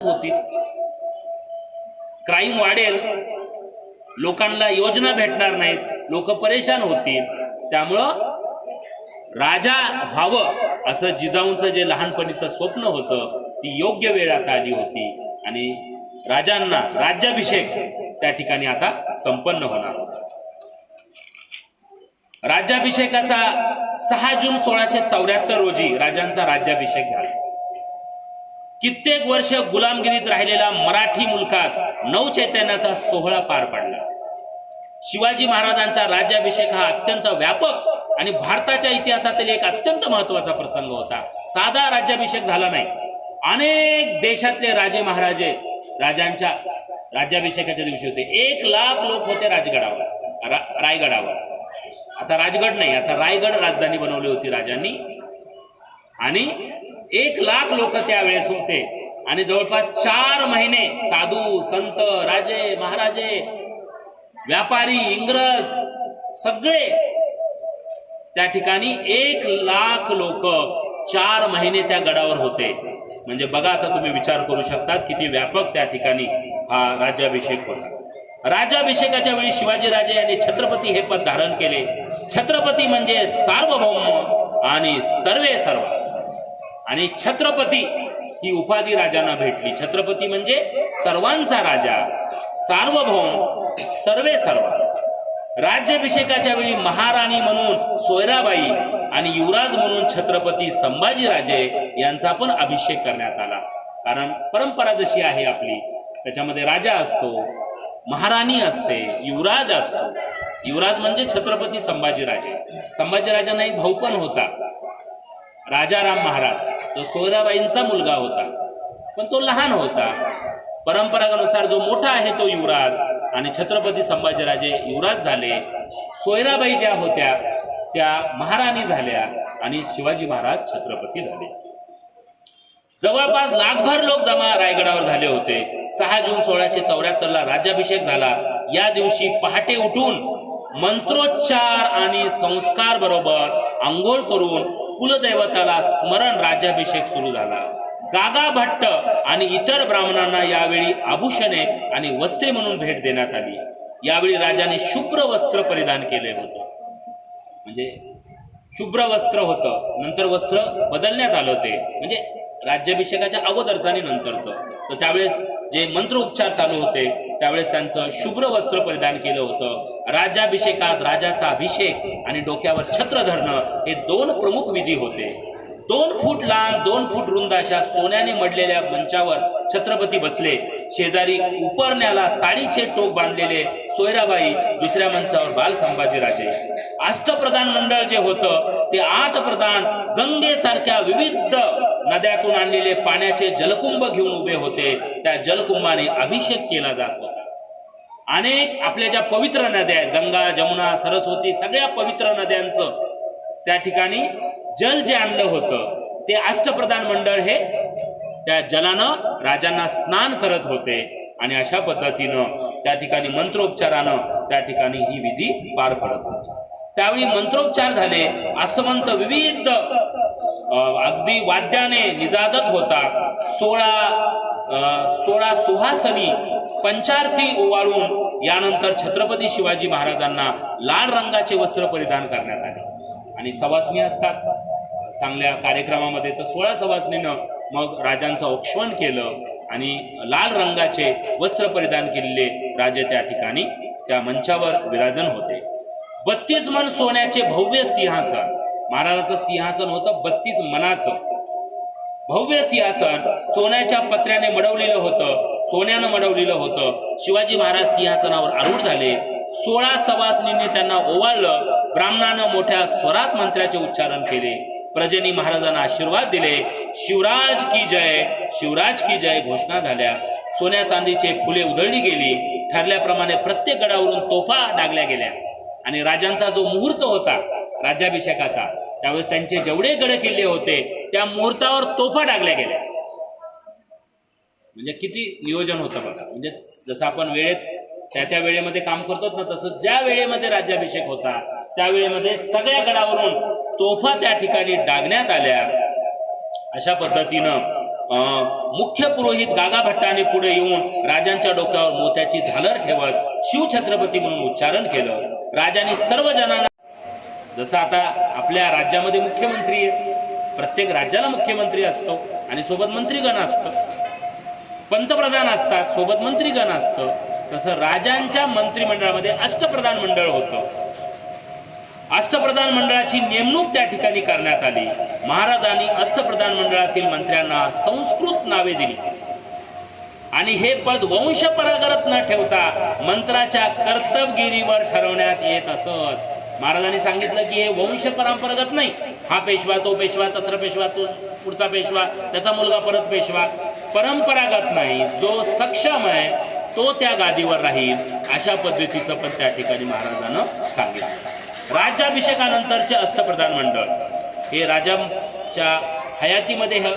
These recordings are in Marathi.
होतील, क्राईम वाढेल, लोकांना योजना भेटणार नाहीत, लोक परेशान होतील. त्यामुळं राजा व्हावं असं जिजाऊंचं जे लहानपणीचं स्वप्न होतं ती योग्य वेळ आता आली होती आणि राजांना राज्याभिषेक त्या ठिकाणी आता संपन्न होणार होता. राज्याभिषेकाचा 6 जून 1674 रोजी राजांचा राज्याभिषेक झाला. कित्येक वर्ष गुलामगिरीत राहिलेला मराठी मुलखात नवचैतन्याचा सोहळा पार पडला. शिवाजी महाराजांचा राज्याभिषेक हा अत्यंत व्यापक आणि भारताच्या इतिहासातील एक अत्यंत महत्त्वाचा प्रसंग होता. साधा राज्याभिषेक झाला नाही. अनेक देशातले राजे महाराजे राजांच्या राज्याभिषेकाच्या दिवशी होते. 1 लाख लोक होते राजगडावर, रायगडावर. आता राजगड नाही, आता रायगड राजधानी बनवली होती राजांनी आणि 1 लाख लोक त्यावेळेस होते आणि जवळपास 4 महिने साधू संत राजे महाराजे व्यापारी इंग्रज सगळे त्या ठिकाणी 1 लाख लोक 4 महिने त्या गडावर होते. म्हणजे बघा, आता तुम्ही विचार करू शकता किती व्यापक त्या ठिकाणी हा राज्याभिषेक होता. राज्याभिषेकाच्या वेळी शिवाजीराजे यांनी छत्रपती हे पद धारण केले. छत्रपती म्हणजे सार्वभौम आणि सर्वे सर्व. आणि छत्रपती ही उपाधी राजांना भेटली. छत्रपती म्हणजे सर्वांचा राजा, सार्वभौम, सर्वे सर्व. राज्याभिषेकाच्या वेळी महाराणी म्हणून सोयराबाई आणि युवराज म्हणून छत्रपती संभाजीराजे यांचा पण अभिषेक करण्यात आला. कारण परंपरा जशी आहे आपली, त्याच्यामध्ये राजा असतो, महाराणी असते, युवराज असतो. युवराज म्हणजे छत्रपती संभाजीराजे. संभाजीराजांना एक भाऊ पण होता, राजाराम महाराज. तो सोयराबाईंचा मुलगा होता, पण तो लहान होता. परंपरानुसार जो मोठा आहे तो युवराज आणि छत्रपती संभाजीराजे युवराज झाले. सोयराबाई ज्या होत्या त्या महाराणी झाल्या आणि शिवाजी महाराज छत्रपती झाले. जवळपास लाखभर लोक जमा रायगडावर झाले होते. 6 जून 1674 राज्याभिषेक झाला. या दिवशी पहाटे उठून मंत्रोच्चार आणि संस्कार बरोबर आंघोळ करून कुलदैवताला स्मरण राज्याभिषेक सुरू झाला. गागा भट्ट आणि इतर ब्राह्मणांना यावेळी आभूषणे आणि वस्त्रे म्हणून भेट देण्यात आली. यावेळी राजाने शुभ्र वस्त्र परिधान केले होते. म्हणजे शुभ्र वस्त्र होतं, नंतर वस्त्र बदलण्यात आलं ते म्हणजे राज्याभिषेकाच्या अगोदरचं आणि नंतरचं. तर त्यावेळेस जे मंत्रोच्चार चालू होते त्यावेळेस त्यांचं शुभ्र वस्त्र परिधान केलं होतं. राज्याभिषेकात राजाचा अभिषेक आणि डोक्यावर छत्र धरणं हे 2 प्रमुख विधी होते. 2 फूट लांब 2 फूट रुंद अशा सोन्याने मडलेल्या मंचावर छत्रपती बसले. शेजारी उपरण्याला साडीचे टोक बांधलेले सोयराबाई, दुसऱ्या मंचावर बाल संभाजीराजे. अष्टप्रधान मंडळ जे होतं ते 8 प्रधान गंगेसारख्या विविध नद्यातून आणलेले पाण्याचे जलकुंभ घेऊन उभे होते. त्या जलकुंभाने अभिषेक केला जात होता. अनेक आपल्या ज्या पवित्र नद्या आहेत, गंगा, जमुना, सरस्वती, सगळ्या पवित्र नद्यांचं त्या ठिकाणी जल जे आणलं होतं ते अष्टप्रधान मंडळ हे त्या जलानं राजांना स्नान करत होते आणि अशा पद्धतीनं त्या ठिकाणी मंत्रोच्चारानं त्या ठिकाणी ही विधी पार पडत होती. त्यावेळी मंत्रोच्चार झाले. आसमंत विविध अगदी वाद्याने निजादत होता. 16 सुहासनी पंचार्थी ओवाळून यानंतर छत्रपती शिवाजी महाराजांना लाल रंगाचे वस्त्र परिधान करण्यात आले. आणि सवासनी असतात चांगल्या कार्यक्रमामध्ये, तर 16 सवासनीनं मग राजांचं औक्षवण केलं आणि लाल रंगाचे वस्त्र परिधान केलेले राजे त्या ठिकाणी त्या मंचावर विराजन होते. 32 मन सोन्याचे भव्य सिंहासन, महाराजाचं सिंहासन होतं 32 मनाचं भव्य सिंहासन, सोन्याच्या पत्र्याने मडवलेलं होतं, सोन्यानं मडवलेलं होतं. शिवाजी महाराज सिंहासनावर आरूढ झाले. 16 सवासनींनी त्यांना ओवाळलं. ब्राह्मणानं मोठ्या स्वरात मंत्राचे उच्चारण केले. प्रजेनी महाराजांना आशीर्वाद दिले. शिवराज की जय, शिवराज की जय घोषणा झाल्या. सोन्या चांदीचे फुले उधळली गेली. ठरल्याप्रमाणे प्रत्येक गडावरून तोफा डागल्या गेल्या आणि राजांचा जो मुहूर्त होता राज्याभिषेकाचा त्यावेळेस त्यांचे जेवढे गड किल्ले होते त्या मुहूर्तावर तोफा डागल्या गेल्या. म्हणजे किती नियोजन होतं बघा. म्हणजे जसं आपण वेळेत त्या वेळेमध्ये काम करतो ना, तसं ज्या वेळेमध्ये राज्याभिषेक होता त्या वेळेमध्ये सगळ्या गडावरून तोफा त्या ठिकाणी डागण्यात आल्या. अशा पद्धतीनं मुख्य पुरोहित गागा भट्टाने पुढे येऊन राजांच्या डोक्यावर मोत्याची झालर ठेवत शिवछत्रपती म्हणून उच्चारण केलं. राजांनी सर्व जणांना, जसं आता आपल्या राज्यामध्ये मुख्यमंत्री आहे, प्रत्येक राज्याला मुख्यमंत्री असतो आणि सोबत मंत्रीगण असतं, पंतप्रधान असतात, सोबत मंत्रीगण असतं, तसं राजांच्या मंत्रिमंडळामध्ये अष्टप्रधान मंडळ होतं. अष्टप्रधान मंडळाची नेमणूक त्या ठिकाणी करण्यात आली. महाराजांनी अष्टप्रधान मंडळातील मंत्र्यांना संस्कृत नावे दिली आणि हे पद वंशपरंपरागत न ठेवता मंत्राच्या कर्तबगिरीवर ठरवण्यात येत असत. महाराजांनी सांगितलं की हे वंशपरंपरागत नाही, हा पेशवा, तो पेशवा, तसरा पेशवा, तो पुढचा पेशवा, त्याचा मुलगा परत पेशवा, परंपरागत नाही. जो सक्षम आहे तो त्या गादीवर राहील, अशा पद्धतीचं पण त्या ठिकाणी महाराजांनं सांगितलं. राज्याभिषेकानंतरचे अष्टप्रधान मंडळ हे राजांच्या हयातीमध्ये हे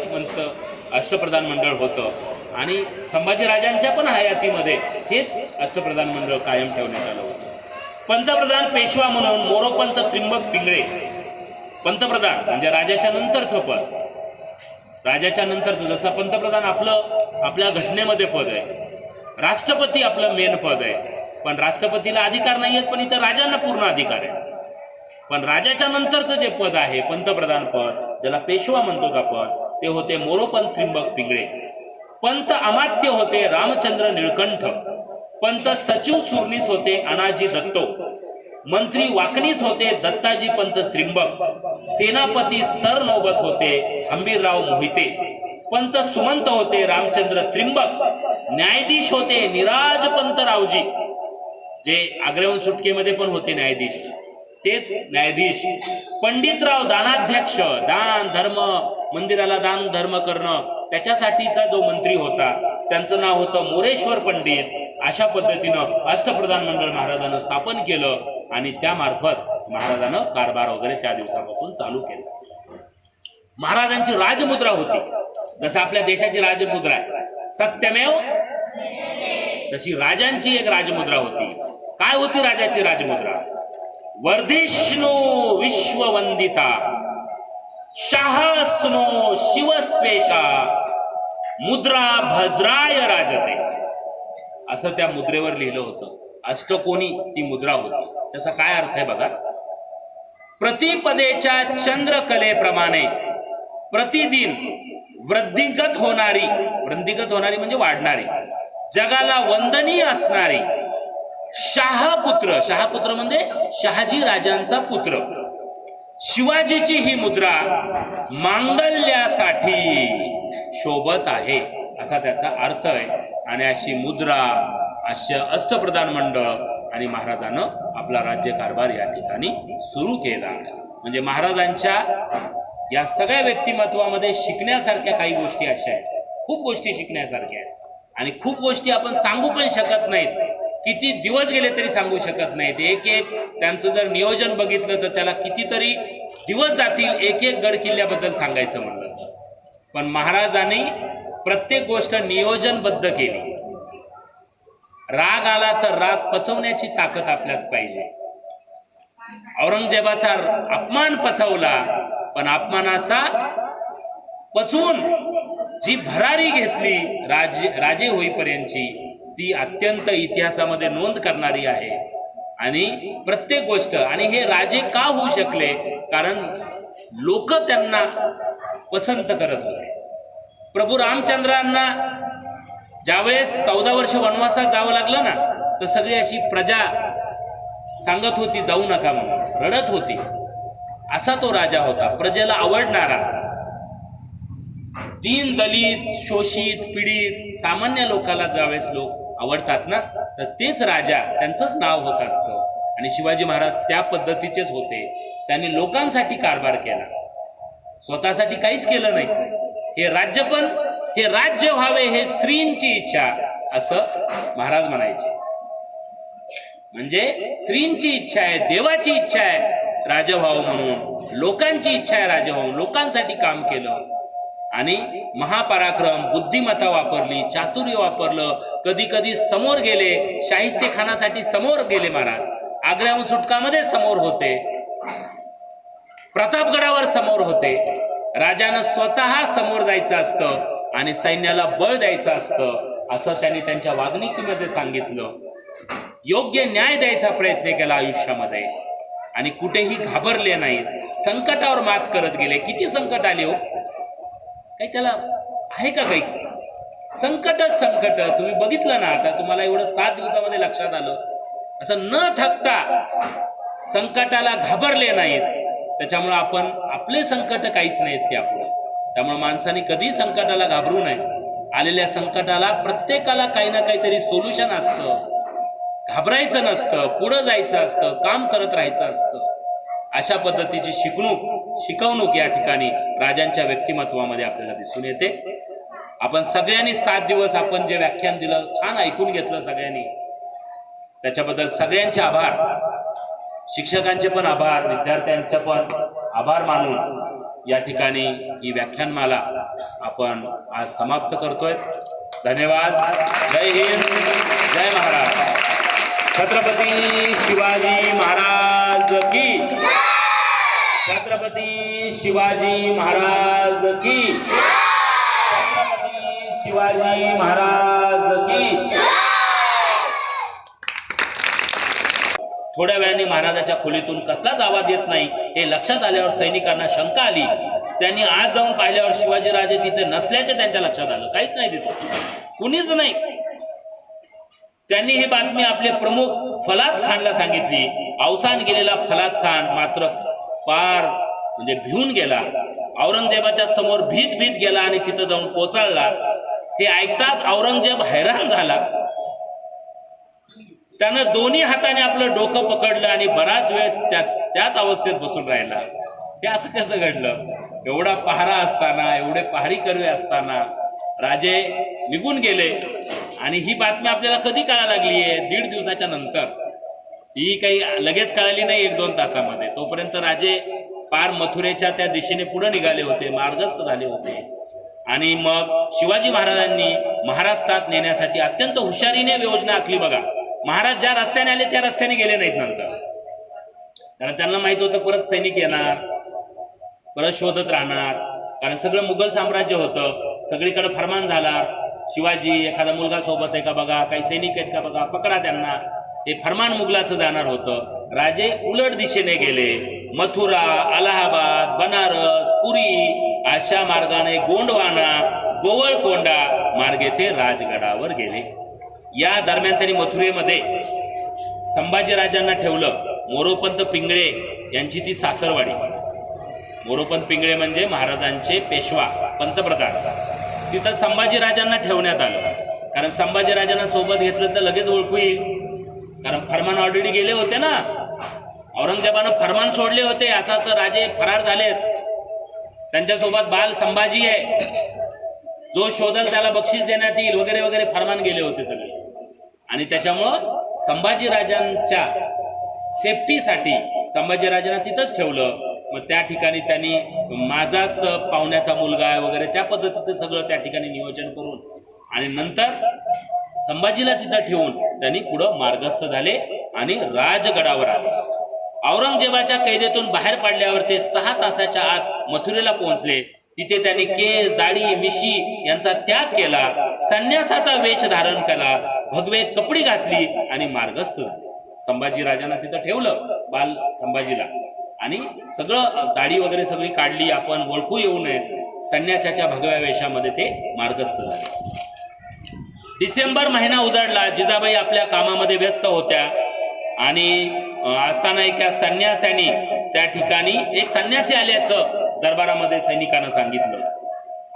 अष्टप्रधान मंडळ होतं आणि संभाजीराजांच्या पण हयातीमध्ये हेच अष्टप्रधान मंडळ कायम ठेवण्यात आलं होतं. पंतप्रधान पेशवा म्हणून मोरोपंत त्रिंबक पिंगळे, पंतप्रधान म्हणजे राजाच्या नंतरचं पद. राजाच्या नंतरचं, जसं पंतप्रधान आपल्या घटनेमध्ये पद आहे, राष्ट्रपती आपलं मेन पद आहे, पण राष्ट्रपतीला अधिकार नाही आहेत, पण इथं राजांना पूर्ण अधिकार आहे. पण राजाच्या नंतरचं जे पद आहे पंतप्रधान पद, ज्याला पेशवा म्हणतो आपण, ते होते मोरोपंत त्रिंबक पिंगळे. पंत अमात्य होते रामचंद्र निळकंठ. पंत सचिव सुरनीस होते अनाजी दत्तो. मंत्री वाकनीस होते दत्ताजी पंत त्रिंबक. सेनापती सरनौबत होते हंबीरराव मोहिते. पंत सुमंत होते रामचंद्र त्रिंबक. न्यायाधीश होते निराजपंत रावजी, जे आग्र्याहून सुटकेमध्ये पण होते न्यायाधीश, तेच न्यायाधीश. पंडितराव दानाध्यक्ष, दान धर्म, मंदिराला दान धर्म करणं त्याच्यासाठीचा जो मंत्री होता त्यांचं नाव होतं मोरेश्वर पंडित. अशा पद्धतीनं अष्टप्रधान मंडळ महाराजांनं स्थापन केलं आणि त्यामार्फत महाराजांनं कारभार वगैरे त्या दिवसापासून चालू केला. महाराजांची राजमुद्रा होती, जसं आपल्या देशाची राजमुद्रा आहे सत्यमेव, तशी राजांची एक राजमुद्रा होती. काय होती राजाची राजमुद्रा? वर्धिष्णू विश्ववंदिता शाहस्नो शिवस्वेशा मुद्रा भद्राय राजते, असं त्या मुद्रेवर लिहिलं होतं. अष्टकोनी ती मुद्रा होती. त्याचा काय अर्थ आहे बघा. प्रतिपदेच्या चंद्रकलेप्रमाणे प्रतिदिन वृद्धिगत होणारी म्हणजे वाढणारी, जगाला वंदनीय असणारी, शहापुत्र म्हणजे शहाजी राजांचा पुत्र शिवाजीची ही मुद्रा मांगल्यासाठी शोभत आहे, असा त्याचा अर्थ आहे. आणि अशी मुद्रा, अशा अष्टप्रधान मंडळ आणि महाराजांनं आपला राज्यकारभार या ठिकाणी सुरू केला. म्हणजे महाराजांच्या या सगळ्या व्यक्तिमत्वामध्ये शिकण्यासारख्या काही गोष्टी अशा आहेत, खूप गोष्टी शिकण्यासारख्या आहेत आणि खूप गोष्टी आपण सांगू पण शकत नाहीत. किती दिवस गेले तरी सांगू शकत नाहीत. एक त्यांचं जर नियोजन बघितलं तर त्याला कितीतरी दिवस जातील एक गड किल्ल्याबद्दल सांगायचं म्हणलं तर. पण महाराजांनी प्रत्येक गोष्ट नियोजनबद्ध केली. राग आला तर राग पचवण्याची ताकद आपल्यात पाहिजे. औरंगजेबाचा अपमान पचवला, पण अपमानाचा पचवून जी भरारी घेतली राजे होईपर्यंतची, ती अत्यंत इतिहासामध्ये नोंद करणारी आहे. आणि प्रत्येक गोष्ट, आणि हे राजे का होऊ शकले? कारण लोक त्यांना पसंत करत होते. प्रभू रामचंद्रांना ज्यावेळेस 14 वर्ष वनवासात जावं लागलं ना, तर सगळी अशी प्रजा सांगत होती जाऊ नका म्हणून, रडत होती. असा तो राजा होता, प्रजेला आवडणारा. दीन दलित, शोषित, पीडित, सामान्य लोकांना ज्यावेळेस लोक आवडतात ना, तर तेच राजा, त्यांचंच नाव होत असतं. आणि शिवाजी महाराज त्या पद्धतीचेच होते. त्यांनी लोकांसाठी कारभार केला, स्वतःसाठी काहीच केलं नाही. हे राज्य व्हावे हे श्रींची इच्छा, असं महाराज म्हणायचे. म्हणजे श्रींची इच्छा आहे, देवाची इच्छा आहे राजा व्हावं म्हणून, लोकांची इच्छा आहे राजा व्हावं, लोकांसाठी काम केलं. आणि महापराक्रम, बुद्धिमत्ता वापरली, चातुर्य वापरलं. कधी कधी समोर गेले, शाहिस्तेखानासाठी समोर गेले महाराज. आग्र्याहून सुटकामध्ये समोर होते, प्रतापगडावर समोर होते. राजानं स्वतः समोर जायचं असतं, आणि सैन्याला बळ द्यायचं असतं असं त्यांनी त्यांच्या वागणुकीमध्ये सांगितलं. योग्य न्याय द्यायचा प्रयत्न केला आयुष्यामध्ये आणि कुठेही घाबरले नाहीत. संकटावर मात करत गेले. किती संकट आले हो, काही त्याला आहे का काही? संकटच संकट. तुम्ही बघितलं ना, आता तुम्हाला एवढं 7 दिवसामध्ये लक्षात आलं. असं न थकता संकटाला घाबरले नाहीत. त्याच्यामुळं आपण आपले संकट काहीच नाहीत त्यापुढे. त्यामुळे माणसाने कधी संकटाला घाबरू नये. आलेल्या संकटाला प्रत्येकाला काही ना काहीतरी सोल्युशन असतं. घाबरायचं नसतं, पुढं जायचं असतं, काम करत राहायचं असतं. अशा पद्धतीची शिकवणूक या ठिकाणी राजांच्या व्यक्तिमत्वामध्ये आपल्याला दिसून येते. आपण सगळ्यांनी 7 दिवस आपण जे व्याख्यान दिलं, छान ऐकून घेतलं सगळ्यांनी, त्याच्याबद्दल सगळ्यांचे आभार. शिक्षकांचे पण आभार, विद्यार्थ्यांचे पण आभार मानून या ठिकाणी ही व्याख्यानमाला आपण आज समाप्त करतोय. धन्यवाद. जय हिंद, जय महाराष्ट्र. छत्रपती शिवाजी महाराज की. छत्रपती शिवाजी महाराज की. छत्रपती शिवाजी महाराज की. थोड्या वेळाने महाराजाच्या खोलीतून कसलाच आवाज येत नाही हे लक्षात आल्यावर सैनिकांना शंका आली. त्यांनी आज जाऊन पाहिल्यावर शिवाजीराजे तिथे नसल्याचे त्यांच्या लक्षात आलं. काहीच नाही तिथे, कुणीच नाही. त्यांनी ही बातमी आपले प्रमुख फलात खानला सांगितली. अवसान गेलेला फलात खान मात्र पार म्हणजे भिवून गेला. औरंगजेबाच्या समोर भीत गेला आणि तिथं जाऊन कोसळला. हे ऐकताच औरंगजेब हैराण झाला. त्यानं दोन्ही हाताने आपलं डोकं पकडलं आणि बराच वेळ त्याच अवस्थेत बसून राहिला. हे असं कसं घडलं? एवढा पहारा असताना, एवढे पहारीकर्वे असताना राजे निघून गेले. आणि ही बातमी आपल्याला कधी कळायला लागली आहे? 1.5 दिवसाच्या नंतर. ही काही लगेच कळाली नाही 1-2 तासामध्ये. तोपर्यंत राजे पार मथुरेच्या त्या दिशेने पुढे निघाले होते, मार्गस्थ झाले होते. आणि मग शिवाजी महाराजांनी महाराष्ट्रात नेण्यासाठी अत्यंत हुशारीने योजना आखली. बघा, महाराज ज्या रस्त्याने आले त्या रस्त्याने गेले नाहीत नंतर. कारण त्यांना माहित होतं परत सैनिक येणार, परत शोधत राहणार. कारण सगळं मुघल साम्राज्य होतं, सगळीकडे फरमान झाला. शिवाजी एखादा मुलगा सोबत आहे का बघा, काही सैनिक आहेत का बघा, पकडा त्यांना. हे फरमान मुघलाचं जाणार होतं. राजे उलट दिशेने गेले. मथुरा, अलाहाबाद, बनारस, पुरी अशा मार्गाने गोंडवाना, गोवळकोंडा मार्गे ते राजगडावर गेले. या दरम्यान त्यांनी मथुरेमध्ये संभाजीराजांना ठेवलं. मोरोपंत पिंगळे यांची ती सासरवाडी. मोरोपंत पिंगळे म्हणजे महाराजांचे पेशवा, पंतप्रधान. तिथं संभाजीराजांना ठेवण्यात आलं. कारण संभाजीराजांना सोबत घेतलं तर लगेच ओळखू येईल. कारण फरमान ऑलरेडी गेले होते ना, औरंगजेबानं फरमान सोडले होते. असं राजे फरार झालेत. त्यांच्यासोबत बाल संभाजी आहे, जो शोधल त्याला बक्षीस देण्यात येईल वगैरे वगैरे फरमान गेले होते सगळे. आणि त्याच्यामुळं संभाजीराजांच्या सेफ्टीसाठी संभाजीराजांना तिथंच ठेवलं. मग त्या ठिकाणी त्यांनी माझाच पाहुण्याचा मुलगा आहे वगैरे त्या पद्धतीचं सगळं त्या ठिकाणी नियोजन करून आणि नंतर संभाजीला तिथं ठेवून त्यांनी पुढं मार्गस्थ झाले आणि राजगडावर आले. औरंगजेबाच्या कैदेतून बाहेर पडल्यावर ते 6 तासाच्या आत मथुरेला पोहोचले. तिथे त्यांनी केस, दाढी, मिशी यांचा त्याग केला. संन्यासाचा वेश धारण केला, भगवे कपडी घातली आणि मार्गस्थ झाले. संभाजीराजांना तिथं ठेवलं, बाल संभाजीला, आणि सगळं दाढी वगैरे सगळी काढली. आपण ओळखू येऊ नये संन्यासाच्या भगव्या वेशामध्ये ते मार्गस्थ झाले. डिसेंबर महिना उजाडला. जिजाबाई आपल्या कामामध्ये व्यस्त होत्या आणि असताना एका संन्यासाने त्या ठिकाणी एक संन्यासी आल्याचं दरबारामध्ये सैनिकांना सांगितलं.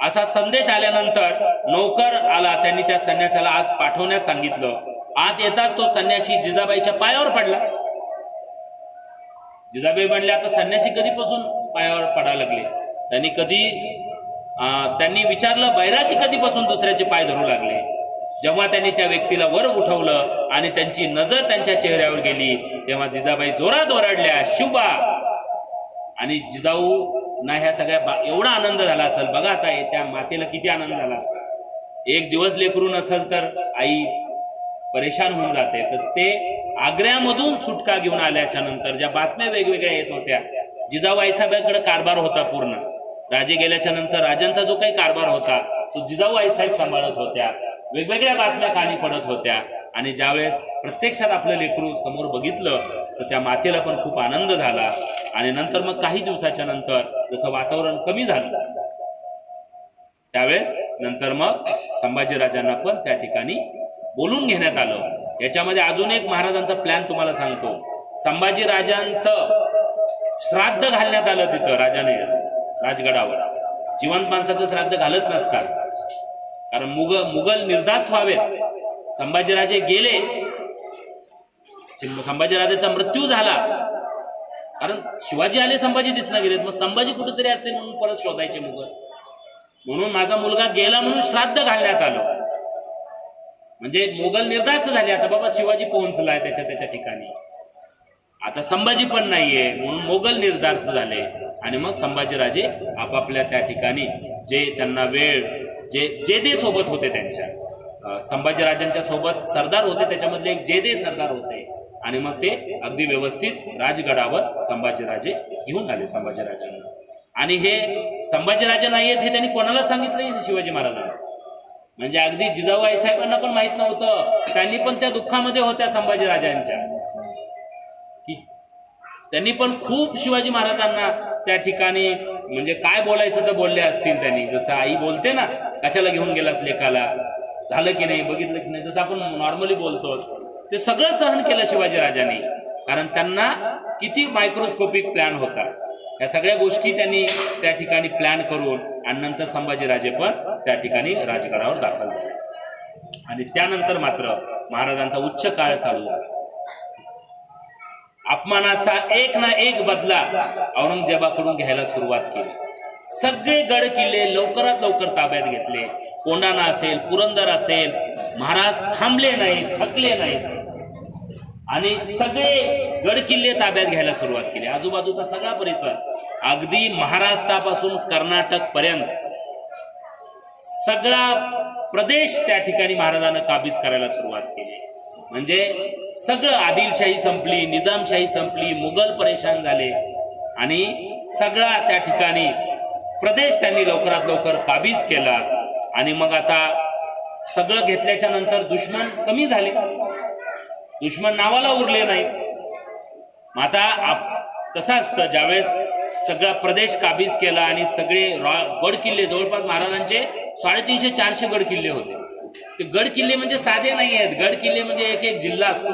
असा संदेश आल्यानंतर नौकर आला. त्यांनी त्या संन्यासाला आज पाठवण्यात सांगितलं. आत येताच तो संन्यासी जिजाबाईच्या पायावर पडला. जिजाबाई म्हणले, आता संन्यासी कधीपासून पायावर पडायला लागले? त्यांनी विचारलं, बैरागी कधीपासून दुसऱ्याचे पाय धरू लागले? जेव्हा त्यांनी त्या व्यक्तीला वर उठवलं आणि त्यांची नजर त्यांच्या चेहऱ्यावर गेली तेव्हा जिजाबाई जोरात ओरडल्या, शिवबा. आणि जिजाऊ ना ह्या सगळ्या एवढा आनंद झाला असेल. बघा आता त्या मातेला किती आनंद झाला असेल. एक दिवस लेकरू नसेल तर आई परेशान होऊन जाते. तर ते आग्र्यामधून सुटका घेऊन आल्याच्या नंतर ज्या बातम्या वेगवेगळ्या येत होत्या, जिजाऊ आईसाहेबांकडे कारभार होता पूर्ण. राजे गेल्याच्या नंतर राजांचा जो काही कारभार होता तो जिजाऊ आईसाहेब सांभाळत होत्या, वेगवेगळ्या बातम्या कानी पडत होत्या आणि ज्यावेळेस प्रत्यक्षात आपलं लेकरू समोर बघितलं तर त्या मातेला पण खूप आनंद झाला. आणि नंतर मग काही दिवसाच्या नंतर जसं वातावरण कमी झालं त्यावेळेस नंतर मग संभाजीराजांना पण त्या ठिकाणी बोलून घेण्यात आलं. याच्यामध्ये अजून एक महाराजांचा प्लॅन तुम्हाला सांगतो. संभाजीराजांचं श्राद्ध घालण्यात आलं तिथं राजाने राजगडावर. जिवंत माणसाचं श्राद्ध घालत नसतात कारण मुघल निर्धास्त व्हावेत. संभाजीराजे गेले, संभाजीराजाचा मृत्यू झाला कारण शिवाजी आले संभाजी दिसना गेलेत, मग संभाजी कुठेतरी असते म्हणून परत शोधायचे मुघल. म्हणून माझा मुलगा गेला म्हणून श्राद्ध घालण्यात आलं. म्हणजे मुघल निर्धास्त झाले, आता बाबा शिवाजी पोहोचलाय त्याच्या ठिकाणी, आता संभाजी पण नाहीये म्हणून मुघल निर्धास्त झाले. आणि मग संभाजीराजे आपापल्या त्या ठिकाणी जे त्यांना वेळ जेदे सोबत होते, त्यांच्या संभाजीराजांच्या सोबत सरदार होते, त्याच्यामधले एक जेदे सरदार होते आणि मग ते अगदी व्यवस्थित राजगडावर संभाजीराजे घेऊन आले संभाजीराजांना. आणि हे संभाजीराजे नाही आहेत हे त्यांनी कोणाला सांगितलं? शिवाजी महाराजांना. म्हणजे अगदी जिजाऊ आईसाहेबांना पण माहित नव्हतं. त्यांनी पण त्या दुःखामध्ये होत्या संभाजीराजांच्या, की त्यांनी पण खूप शिवाजी महाराजांना त्या ठिकाणी म्हणजे काय बोलायचं तर बोलले असतील त्यांनी. जसं आई बोलते ना, कशाला घेऊन गेलास लेकाला, झालं की नाही, बघितलं की नाही, जसं आपण नॉर्मली बोलतो, ते सगळं सहन केलं शिवाजीराजांनी. कारण त्यांना किती मायक्रोस्कोपिक प्लॅन होता. या सगळ्या गोष्टी त्यांनी त्या ठिकाणी प्लॅन करून आणि नंतर संभाजीराजे पण त्या ठिकाणी राजगडावर दाखल झाले. आणि त्यानंतर मात्र महाराजांचा उच्च काळ चालू झाला. अपमानाचा एक ना एक बदला औरंगजेबाकडून घ्यायला सुरुवात केली. सगळे गड किल्ले लवकरात लवकर ताब्यात घेतले. कोंढाणा असेल, पुरंदर असेल, महाराज थांबले नाहीत, थकले नाहीत आणि सगळे गड किल्ले ताब्यात घ्यायला सुरुवात केली. आजूबाजूचा सगळा परिसर अगदी महाराष्ट्रापासून कर्नाटक पर्यंत सगळा प्रदेश त्या ठिकाणी महाराजांना काबीज करायला सुरुवात केली. म्हणजे सगळं आदिलशाही संपली, निजामशाही संपली, मुघल परेशान झाले आणि सगळा त्या ठिकाणी प्रदेश त्यांनी लवकरात लवकर काबीज केला. आणि मग आता सगळं घेतल्याच्या नंतर दुश्मन कमी झाले, दुश्मन नावाला उरले नाही. मग आता कसं असतं, ज्यावेळेस सगळा प्रदेश काबीज केला आणि सगळे गड किल्ले, जवळपास महाराजांचे 350-400 गड किल्ले होते. ते गड किल्ले म्हणजे साधे नाही आहेत. गड किल्ले म्हणजे एक एक जिल्हा असतो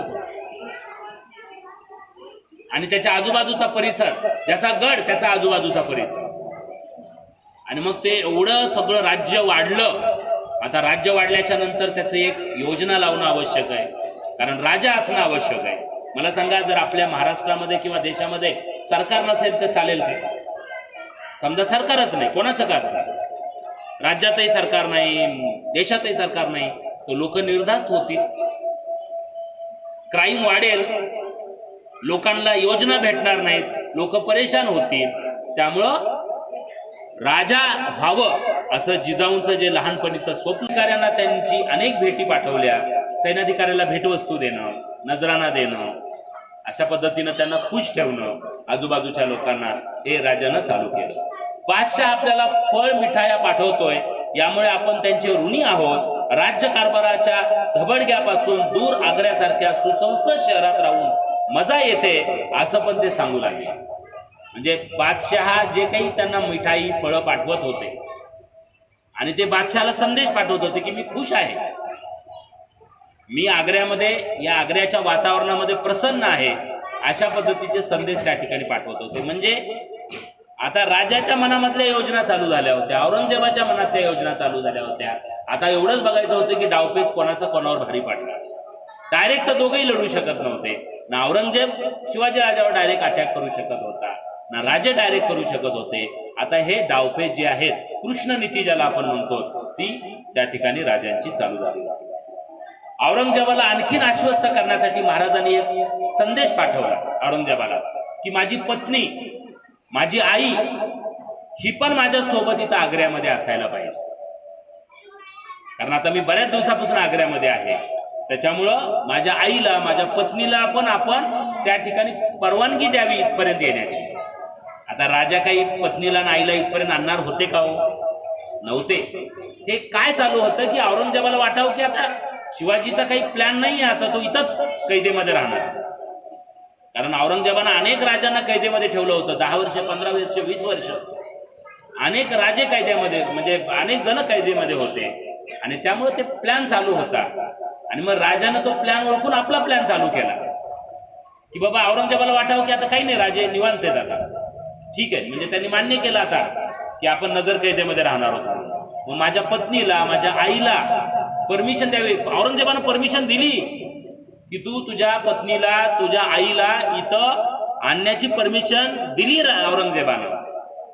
आणि त्याच्या आजूबाजूचा परिसर, ज्याचा गड त्याचा आजूबाजूचा परिसर. आणि मग ते एवढं सगळं राज्य वाढलं. आता राज्य वाढल्याच्या नंतर त्याचं एक योजना लावणं आवश्यक आहे, कारण राजा असणं आवश्यक आहे. मला सांगा, जर आपल्या महाराष्ट्रामध्ये किंवा देशामध्ये सरकार नसेल तर चालेल का? समजा सरकारच नाही, कोणाचं का असणार, राज्यातही सरकार नाही, देशातही सरकार नाही, तर लोक निर्धास्त होतील, क्राईम वाढेल, लोकांना योजना भेटणार नाहीत, लोक परेशान होतील. त्यामुळं राजा व्हावं असं जिजाऊंचं जे लहानपणीचं स्वप्नकार्यांना त्यांची अनेक भेटी पाठवल्या. सैन्याधिकाऱ्याला भेटवस्तू देणं, नजराना देणं, अशा पद्धतीनं त्यांना खुश ठेवणं आजूबाजूच्या लोकांना, हे राजानं चालू केलं. बादशाह आपल्याला फळ मिठाया पाठवतोय, यामुळे आपण त्यांचे ऋणी आहोत. राज्य कारभाराच्या धबडग्यापासून दूर आग्र्यासारख्या सुसंस्कृत शहरात राहून मजा येते, असं पण ते सांगू लागले. म्हणजे बादशहा जे काही त्यांना मिठाई फळं पाठवत होते आणि ते बादशहाला संदेश पाठवत होते की मी खुश आहे, मी आग्र्यामध्ये, या आग्र्याच्या वातावरणामध्ये प्रसन्न आहे, अशा पद्धतीचे संदेश त्या ठिकाणी पाठवत होते. म्हणजे आता राजाच्या मनामधल्या योजना चालू झाल्या होत्या, औरंगजेबाच्या मनातल्या योजना चालू झाल्या होत्या. आता एवढंच बघायचं होतं की डावपेच कोणाचं कोणावर भारी पडणार. डायरेक्ट तर दोघेही लढू शकत नव्हते. ना औरंगजेब शिवाजी राजावर डायरेक्ट अटॅक करू शकत होता, ना राजे डायरेक्ट करू शकत होते. आता हे डावपेच जे आहेत, कृष्ण नीती ज्याला आपण म्हणतो, ती त्या ठिकाणी राजांची चालू झाली. औरंगजेबाला आणखीन आश्वस्त करण्यासाठी महाराजांनी एक संदेश पाठवला औरंगजेबाला की माझी पत्नी, माझी आई ही पण माझ्या सोबत इथं आग्र्यामध्ये असायला पाहिजे. कारण आता मी बऱ्याच दिवसापासून आग्र्यामध्ये आहे, त्याच्यामुळं माझ्या आईला, माझ्या पत्नीला पण आपण त्या ठिकाणी परवानगी द्यावी इथपर्यंत येण्याची. आता राजा काही पत्नीला आणि आईला इथपर्यंत आणणार होते का हो? नव्हते. हे काय चालू होतं की औरंगजेबाला वाटावं की आता शिवाजीचा काही प्लॅन नाही आहे, आता तो इथंच कैदेमध्ये राहणार. कारण औरंगजेबानं अनेक राजांना कैदेमध्ये ठेवलं होतं, 10 वर्ष, 15 वर्ष, 20 वर्ष. अनेक राजे कैद्यामध्ये, म्हणजे अनेक जण कैदेमध्ये होते, आणि त्यामुळे ते प्लॅन चालू होता. आणि मग राजानं तो प्लॅन ओळखून आपला प्लॅन चालू केला की बाबा औरंगजेबाला वाटावं की आता काही नाही, राजे निवांत आहेत आता, ठीक आहे. म्हणजे त्यांनी मान्य केलं आता की आपण नजर कैदेमध्ये राहणार होतो. मग माझ्या पत्नीला, माझ्या आईला परमिशन द्यावी. औरंगजेबानं परमिशन दिली की तू तुझ्या पत्नीला, तुझ्या आईला इथं आणण्याची परमिशन दिली औरंगजेबानं.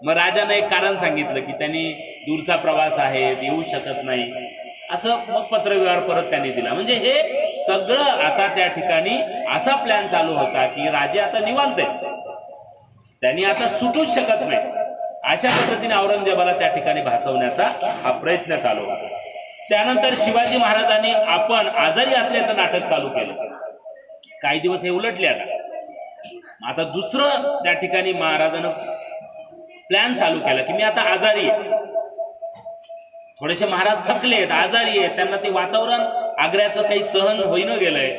मग राजानं एक कारण सांगितलं की त्यांनी दूरचा प्रवास आहे, येऊ शकत नाही, असं मग पत्रव्यवहार परत त्यांनी दिला. म्हणजे हे सगळं आता त्या ठिकाणी असा प्लॅन चालू होता की राजे आता निवांत आहेत, त्यांनी आता सुटूच शकत नाही. अशा पद्धतीने औरंगजेबाला त्या ठिकाणी भासवण्याचा हा प्रयत्न चालू होता. त्यानंतर शिवाजी महाराजांनी आपण आजारी असल्याचं नाटक चालू केलं. काही दिवस हे उलटले. आता दुसरं त्या ठिकाणी महाराजानं प्लॅन चालू केला की मी आता आजारी आहे. थोडेसे महाराज थकले आहेत, आजारी आहेत, त्यांना ते वातावरण आग्र्याचं काही सहन होईन गेलंय.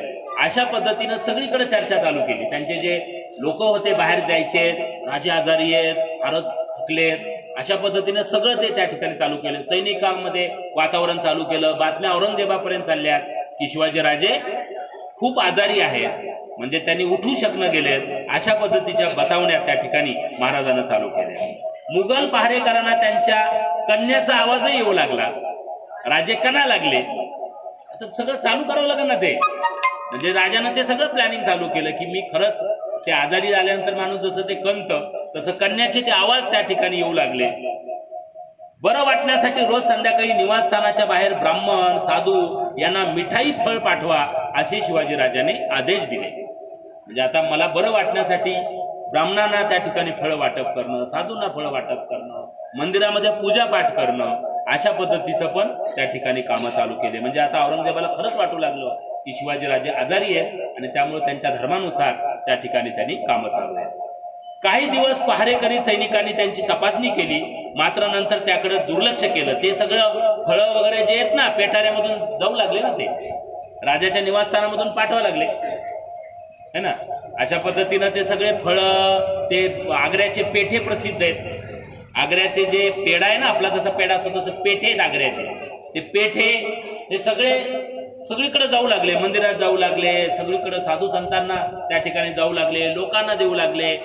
अशा पद्धतीनं सगळीकडे चर्चा चालू केली. त्यांचे जे लोक होते बाहेर जायचे, राजे आजारी आहेत, फारच थकलेत, अशा पद्धतीनं सगळं ते त्या ठिकाणी चालू केलं. सैनिकांमध्ये वातावरण चालू केलं. बातम्या औरंगजेबापर्यंत चालल्यात की शिवाजी राजे खूप आजारी आहेत, म्हणजे त्यांनी उठू शकणं गेलेत. अशा पद्धतीच्या बतावण्या त्या ठिकाणी महाराजांना चालू केल्या. मुघल पहारेकरांना त्यांच्या कन्याचा आवाजही येऊ लागला. राजे कना लागले. आता सगळं चालू करावं लागेल ना ते. म्हणजे राजानं ते सगळं प्लॅनिंग चालू केलं की मी खरंच ते आजारी झाल्यानंतर माणूस जसं ते कंत, तसं कन्याचे ते आवाज त्या ठिकाणी येऊ लागले. बरं वाटण्यासाठी रोज संध्याकाळी निवासस्थानाच्या बाहेर ब्राह्मण, साधू यांना मिठाई, फळ पाठवा असे शिवाजी राजाने आदेश दिले. म्हणजे आता मला बरं वाटण्यासाठी ब्राह्मणांना त्या ठिकाणी फळ वाटप करणं, साधूंना फळ वाटप करणं, मंदिरामध्ये पूजापाठ करणं, अशा पद्धतीचं पण त्या ठिकाणी कामं चालू केले. म्हणजे आता औरंगजेबाला खरंच वाटू लागलं की शिवाजीराजे आजारी आहेत आणि त्यामुळे त्यांच्या धर्मानुसार त्या ठिकाणी त्यांनी कामं चालू आहेत. काही दिवस पहारेकरी सैनिकांनी त्यांची तपासणी केली, मात्र नंतर त्याकडे दुर्लक्ष केलं. ते सगळं फळं वगैरे जे आहेत ना, पेटाऱ्यामधून जाऊ लागले ना, ते राजाच्या निवासस्थानामधून पाठवा लागले है ना. अशा पद्धतीनं ते सगळे फळं, ते आग्र्याचे पेठे प्रसिद्ध आहेत. आग्र्याचे जे पेढा आहे ना आपला, जसा पेढा असतो तसं पेठे आहेत आग्र्याचे. ते पेठे हे सगळे सगळीकडे जाऊ लागले, मंदिरात जाऊ लागले, सगळीकडे साधू संतांना त्या ठिकाणी जाऊ लागले, लोकांना देऊ लागले.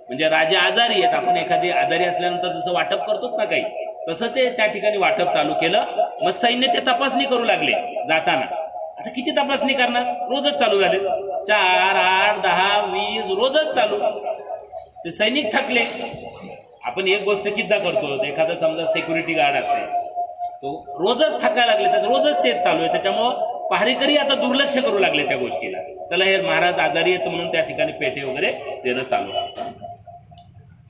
म्हणजे राजे आजारी आहेत, आपण एखादी आजारी असल्यानंतर जसं वाटप करतो ना काही, तसं ते त्या ठिकाणी वाटप चालू केलं. मग सैन्य ते तपासणी करू लागले जाताना. आता किती तपासणी करणार, रोजच चालू झाले, 4, 8, 10, 20 रोजच चालू. ते सैनिक थकले. आपण एक गोष्ट किद्दा करतो, एखादा समजा सिक्युरिटी गार्ड असेल, तो रोजच थकायला लागले, तर रोजच तेच चालू आहे. त्याच्यामुळं पहारेकरी आता दुर्लक्ष करू लागले त्या गोष्टीला. चला हे महाराज आजारी आहेत म्हणून त्या ठिकाणी पेठे वगैरे देणं चालू आहे.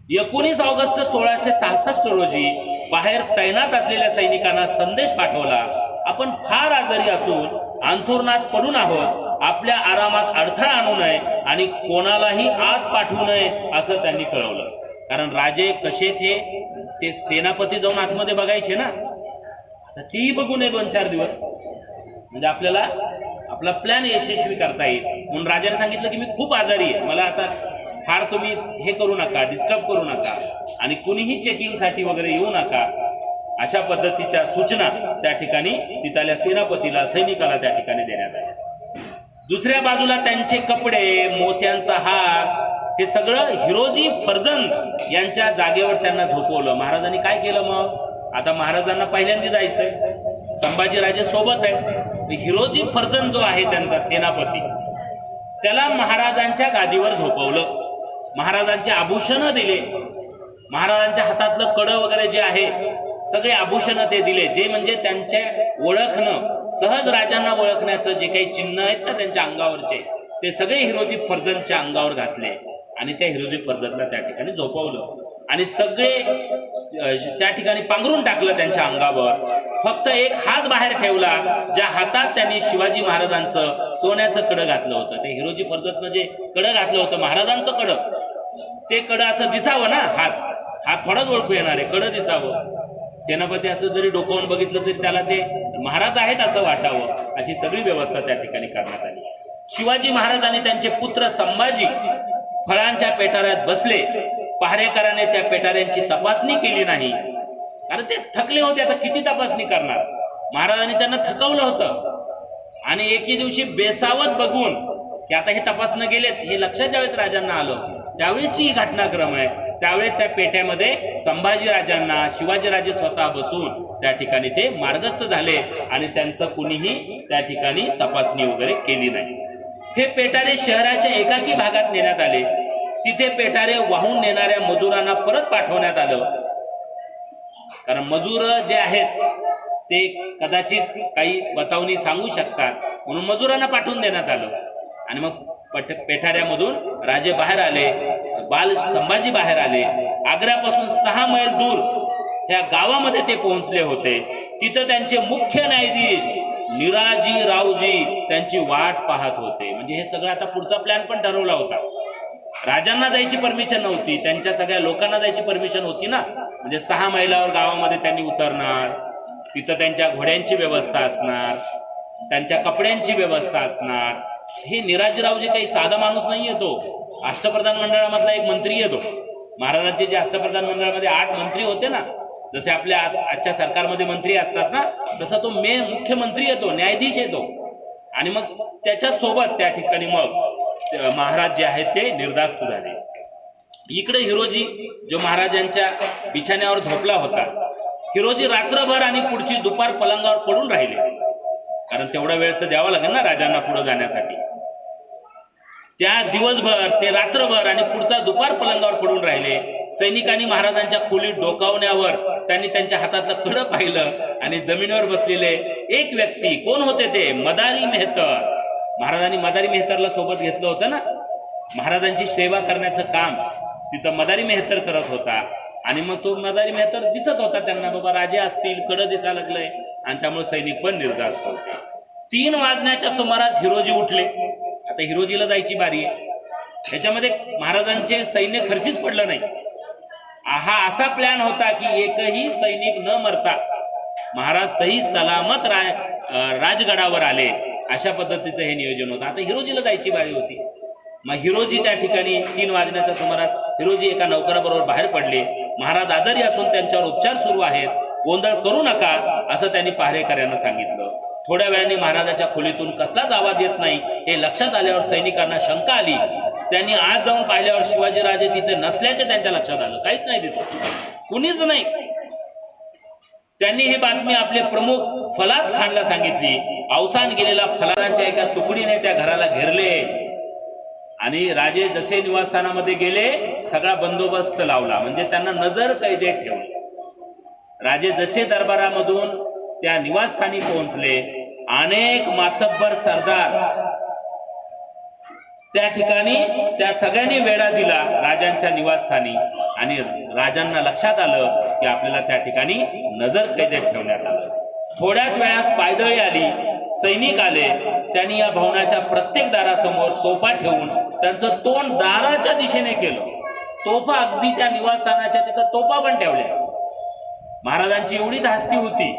19 ऑगस्ट 1666 रोजी बाहेर तैनात असलेल्या सैनिकांना संदेश पाठवला. आपण फार आजारी असून अंथरुणात पडून आहोत, आपल्या आरामात अडथळा आणू नये आणि कोणालाही आत पाठवू नये असं त्यांनी कळवलं. कारण राजे कसे ते सेनापती जाऊन आतमध्ये बघायचे ना, आता तेही बघू नये 2-4 दिवस, म्हणजे आपल्याला आपला प्लॅन यशस्वी करता येईल. म्हणून राजाने सांगितलं की मी खूप आजारी आहे, मला आता फार तुम्ही हे करू नका, डिस्टर्ब करू नका आणि कुणीही चेकिंगसाठी वगैरे येऊ नका. अशा पद्धतीच्या सूचना त्या ठिकाणी तिथल्या सेनापतीला, सैनिकाला त्या ठिकाणी देण्यात आल्या. दुसऱ्या बाजूला त्यांचे कपडे, मोत्यांचा हार हे सगळं हिरोजी फर्जंद यांच्या जागेवर त्यांना झोपवलं. महाराजांनी काय केलं मग, आता महाराजांना पहिल्यांदा जायचंय, संभाजीराजे सोबत आहे. हिरोजी फर्जंद जो आहे त्यांचा सेनापती, त्याला महाराजांच्या गादीवर झोपवलं. महाराजांचे आभूषणं दिले, महाराजांच्या हातातलं कडं वगैरे जे आहे सगळे आभूषणं ते दिले, जे म्हणजे त्यांचे ओळखणं, सहज राजांना ओळखण्याचं जे काही चिन्ह आहेत ना त्यांच्या अंगावरचे, ते सगळे हिरोजी फर्जंदच्या अंगावर घातले आणि त्या हिरोजी फर्जंदला त्या ठिकाणी झोपवलं आणि सगळे त्या ठिकाणी पांघरून टाकलं त्यांच्या अंगावर. फक्त एक हात बाहेर ठेवला, ज्या हातात त्यांनी शिवाजी महाराजांचं सोन्याचं कडं घातलं होतं. ते हिरोजी फर्जंदनं जे कडं घातलं होतं महाराजांचं कडं, ते कडं असं दिसावं ना, हात थोडाच ओळखू येणार आहे, कडं दिसावं. सेनापती असं जरी डोकावून बघितलं तरी त्याला ते महाराज आहेत असं वाटावं, अशी सगळी व्यवस्था त्या ठिकाणी करण्यात आली. शिवाजी महाराज आणि त्यांचे पुत्र संभाजी फळांच्या पेटाऱ्यात बसले. पहारेकराने त्या पेटाऱ्यांची तपासणी केली नाही, कारण ते थकले होते. आता किती तपासणी करणार? महाराजांनी त्यांना थकवलं होतं आणि एके दिवशी बेसावत बघून की आता हे तपासणं गेलेत, हे लक्षात ज्यावेळेस राजांना आलं त्यावेळेसची ही घटनाक्रम आहे. त्यावेळेस त्या पेट्यामध्ये संभाजीराजांना शिवाजीराजे स्वतः बसून त्या ठिकाणी ते मार्गस्थ झाले आणि त्यांचं कुणीही त्या ठिकाणी तपासणी वगैरे केली नाही. हे पेटारे शहराच्या एकाकी भागात नेण्यात आले. तिथे पेटारे वाहून नेणाऱ्या मजुरांना परत पाठवण्यात आलं, कारण मजूर जे आहेत ते कदाचित काही बतावणी सांगू शकतात, म्हणून मजुरांना पाठवून देण्यात आलं. आणि मग पेठाऱ्यामधून राजे बाहेर आले, बाल संभाजी बाहेर आले. आग्र्यापासून 6 मैल दूर ह्या गावामध्ये ते पोहोचले होते. तिथं त्यांचे मुख्य न्यायाधीश निराजी रावजी त्यांची वाट पाहत होते. म्हणजे हे सगळं आता पुढचा प्लॅन पण ठरवला होता. राजांना जायची परमिशन नव्हती, त्यांच्या सगळ्या लोकांना जायची परमिशन होती ना. म्हणजे 6 मैलावर गावामध्ये त्यांनी उतरणार, तिथं त्यांच्या घोड्यांची व्यवस्था असणार, त्यांच्या कपड्यांची व्यवस्था असणार. हे निराजीरावजी काही साधा माणूस नाही येतो, अष्टप्रधान मंडळामधला एक मंत्री येतो. महाराजांचे जे अष्टप्रधान मंडळामध्ये 8 मंत्री होते ना, जसे आपल्या आजच्या सरकारमध्ये मंत्री असतात ना, तसा तो मुख्यमंत्री येतो, न्यायाधीश येतो. आणि मग त्याच्यासोबत त्या ठिकाणी मग महाराज जे आहेत ते निर्धास्त झाले. इकडे हिरोजी जो महाराजांच्या बिछाण्यावर झोपला होता, हिरोजी रात्रभर आणि पुढची दुपार पलंगावर पडून राहिले, कारण तेवढा वेळ तर द्यावा लागेल ना राजांना पुढे जाण्यासाठी. त्या दिवसभर ते रात्रभर आणि पुढचा दुपार पलंगावर पडून राहिले. सैनिकांनी महाराजांच्या खोलीत डोकावण्यावर त्यांनी त्यांच्या हातातलं कडं पाहिलं आणि जमिनीवर बसलेले एक व्यक्ती, कोण होते ते? मदारी मेहतर. महाराजांनी मदारी मेहतरला सोबत घेतलं होतं ना, महाराजांची सेवा करण्याचं काम तिथं मदारी मेहतर करत होता. आणि मग तो मदारी मेहतर दिसत होता त्यांना, बाबा राजे असतील, कडं दिसायला लागलंय, आणि त्यामुळे सैनिक पण निर्धास्त होते. 3 वाजण्याच्या सुमारास हिरोजी उठले. आता हिरोजीला जायची बारी आहे. ह्याच्यामध्ये महाराजांचे सैन्य खर्चीच पडलं नाही. हा असा प्लॅन होता की एकही सैनिक न मरता महाराज सही सलामत राजगडावर आले, अशा पद्धतीचं हे नियोजन होतं. आता हिरोजीला जायची बारी होती. मग हिरोजी त्या ठिकाणी 3 वाजण्याच्या सुमारास हिरोजी एका नौकराबरोबर बाहेर पडले. महाराज आजारी असून त्यांच्यावर उपचार सुरू आहेत, गोंधळ करू नका असं त्यांनी पहारेकऱ्यांना सांगितलं. थोड्या वेळाने महाराजाच्या खोलीतून कसलाच आवाज येत नाही हे लक्षात आल्यावर सैनिकांना शंका आली. त्यांनी आज जाऊन पाहिल्यावर शिवाजीराजे तिथे नसल्याचे त्यांच्या लक्षात आलं. काहीच नाही तिथे, कुणीच नाही. त्यांनी ही बातमी आपले प्रमुख फलात खानला सांगितली. अवसान गेलेला फलादांच्या एका तुकडीने त्या घराला घेरले आणि राजे जसे निवासस्थानामध्ये गेले सगळा बंदोबस्त लावला, म्हणजे त्यांना नजर कैदेत ठेवले. राजे जसे दरबारामधून त्या निवासस्थानी पोहोचले, अनेक मातब्बर सरदार त्या ठिकाणी, त्या सगळ्यांनी वेढा दिला राजांच्या निवासस्थानी. आणि राजांना लक्षात आलं की आपल्याला त्या ठिकाणी नजर कैदेत ठेवण्यात आलं. थोड्याच वेळात पायदळी आली, सैनिक आले. त्यांनी या भवनाच्या प्रत्येक दारासमोर तोफा ठेवून त्यांचं तोंड दाराच्या दिशेने केलं. तोफा अगदी त्या निवासस्थानाच्या तिथं तोफा पण ठेवल्या. महाराजांची एवढी धास्ती होती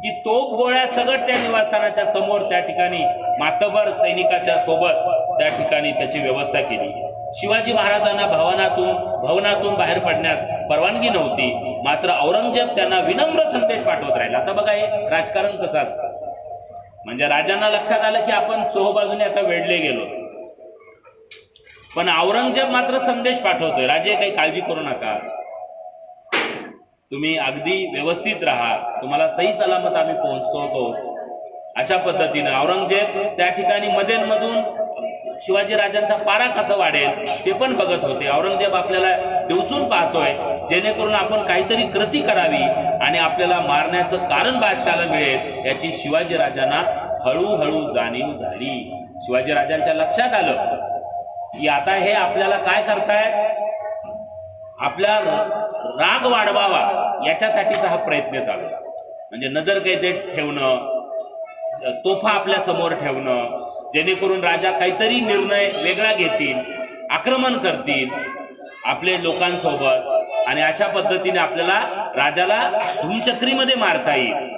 की तोफ गोळ्या सगळं त्या निवासस्थानाच्या समोर त्या ठिकाणी मातबर सैनिकाच्या सोबत त्या ठिकाणी त्याची व्यवस्था केली. शिवाजी महाराजांना भवनातून बाहेर पडण्यास परवानगी नव्हती, मात्र औरंगजेब त्यांना विनम्र संदेश पाठवत राहिला. आता बघा हे राजकारण कसं असतं, म्हणजे राजांना लक्षात आलं की आपण चोहोबाजूने आता वेढले गेलो, पण औरंगजेब मात्र संदेश पाठवतोय, राजे काही काळजी करू नका, तुम्ही अगदी व्यवस्थित राहा, तुम्हाला सही सलामत आम्ही पोहोचतो होतो. अशा पद्धतीनं औरंगजेब त्या ठिकाणी मधून शिवाजी राजांचा पारा कसा वाढेल ते पण बघत होते. औरंगजेब आपल्याला दिवसून पाहतोय, जेणेकरून आपण काहीतरी कृती करावी आणि आपल्याला मारण्याचं कारण बादशाला मिळेल याची शिवाजी राजांना हळूहळू जाणीव झाली. शिवाजी राजांच्या लक्षात आलं की आता हे आपल्याला काय करतायत, आपला राग वाढवावा याच्यासाठीचा हा प्रयत्न चालू. म्हणजे नजर कैदेत ठेवणं, तोफा आपल्या समोर ठेवणं, जेणेकरून राजा काहीतरी निर्णय वेगळा घेतील, आक्रमण करतील आपले लोकांसोबत, आणि अशा पद्धतीने आपल्याला राजाला धूमचक्रीमध्ये मारता येईल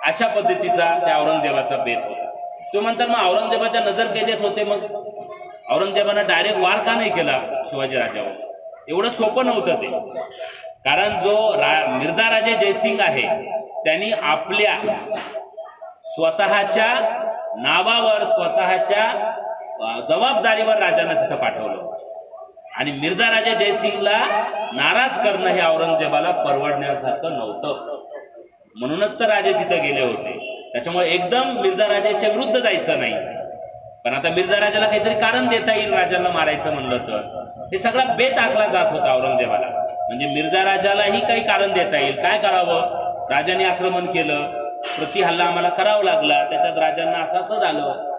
अशा पद्धतीचा त्या औरंगजेबाचा बेत होता. तो म्हणतात मग औरंगजेबाच्या नजर कैदेत होते, मग औरंगजेबानं डायरेक्ट वार का नाही केला शिवाजी राजावर? एवढं सोपं नव्हतं ते. कारण जो मिर्झा राजे जयसिंग आहे त्यांनी आपल्या स्वतःच्या नावावर स्वतःच्या जबाबदारीवर राजांना तिथं पाठवलं आणि मिर्झा राजे जयसिंगला नाराज करणं हे औरंगजेबाला परवडण्यासारखं नव्हतं. म्हणूनच तर राजे तिथं गेले होते. त्याच्यामुळे एकदम मिर्झा राजाच्या विरुद्ध जायचं नाही. पण आता मिर्झा राजाला काहीतरी कारण देता येईल राजांना मारायचं म्हणलं तर. हे सगळा बेत आखला जात होता औरंगजेबाला. म्हणजे मिर्झा राजालाही काही कारण देता येईल. काय करावं? राजाने आक्रमण केलं, प्रति हल्ला आम्हाला करावा लागला, त्याच्यात राजांना असं झालं,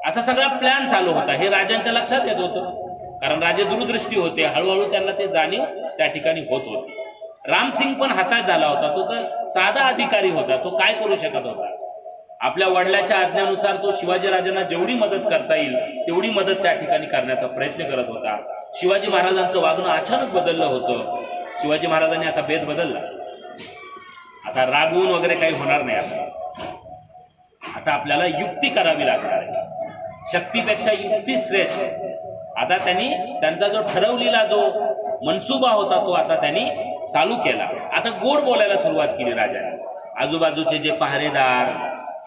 असा सगळा प्लॅन चालू होता. हे राजांच्या लक्षात येत होतं. कारण राजे दूरदृष्टी होते. हळूहळू त्यांना ते जाणीव त्या ठिकाणी होत होती. रामसिंग पण हताश झाला होता. तो तर साधा अधिकारी होता. तो काय करू शकत होता? आपल्या वडिलाच्या आज्ञानुसार तो शिवाजी राजांना जेवढी मदत करता येईल तेवढी मदत त्या ठिकाणी करण्याचा प्रयत्न करत होता. शिवाजी महाराजांचं वागणं अचानक बदललं होतं. शिवाजी महाराजांनी आता बेत बदलला. आता रागवून वगैरे काही होणार नाही. आता आपल्याला युक्ती करावी लागणार आहे. शक्तीपेक्षा युक्ती श्रेष्ठ. आता त्यांनी त्यांचा जो ठरवलेला जो मनसुबा होता तो आता त्यांनी चालू केला. आता गोड बोलायला सुरुवात केली राजाने. आजूबाजूचे जे पहारेदार,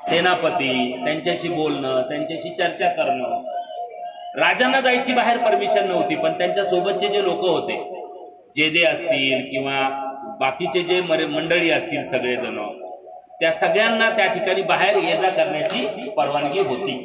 सेनापती, त्यांच्याशी बोलणं, त्यांच्याशी चर्चा करणं. राजांना जायची बाहेर परमिशन नव्हती, पण त्यांच्या सोबतचे जे लोक होते, जेदे असतील किंवा बाकीचे जे मंडळी असतील सगळेजण, त्या सगळ्यांना त्या ठिकाणी बाहेर ये जा करण्याची परवानगी होती.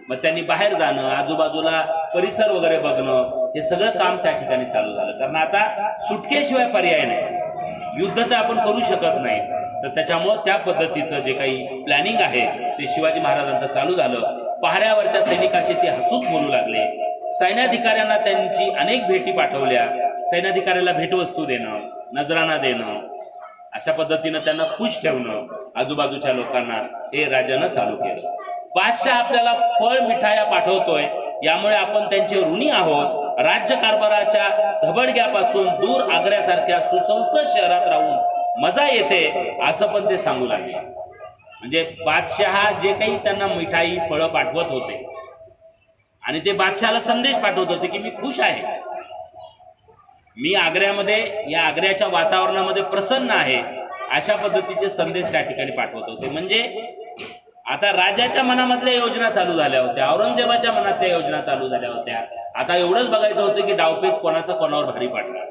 मग त्यांनी बाहेर जाणं, आजूबाजूला परिसर वगैरे बघणं, हे सगळं काम त्या ठिकाणी चालू झालं. कारण आता सुटकेशिवाय पर्याय नाही. युद्ध तर आपण करू शकत नाही. तर त्याच्यामुळं त्या पद्धतीचं जे काही प्लॅनिंग आहे ते शिवाजी महाराजांचं चालू झालं. पहाऱ्यावरच्या सैनिकाशी ते हसूत बोलू लागले. सैन्याधिकाऱ्यांना त्यांची अनेक भेटी पाठवल्या. सैन्याधिकाऱ्याला भेटवस्तू देणं, नजराना देणं, अशा पद्धतीनं त्यांना खुश ठेवणं आजूबाजूच्या लोकांना हे राजानं चालू केलं. बादशाह आपल्याला फळ मिठाया पाठवतोय, यामुळे आपण त्यांचे ऋणी आहोत. राज्य कारभाराच्या धबडग्यापासून दूर आग्र्यासारख्या सुसंस्कृत शहरात राहून मजा येते, असं पण ते सांगू लागले. म्हणजे बादशहा जे काही त्यांना मिठाई फळं पाठवत होते आणि ते बादशहाला संदेश पाठवत होते की मी खुश आहे, मी आग्र्यामध्ये या आग्र्याच्या वातावरणामध्ये प्रसन्न आहे, अशा पद्धतीचे संदेश त्या ठिकाणी पाठवत होते. म्हणजे आता राजाच्या मनामधल्या योजना चालू झाल्या होत्या, औरंगजेबाच्या मनातल्या योजना चालू झाल्या होत्या. आता एवढंच बघायचं होतं की डावपेच कोणाचा कोणावर भारी पडणार.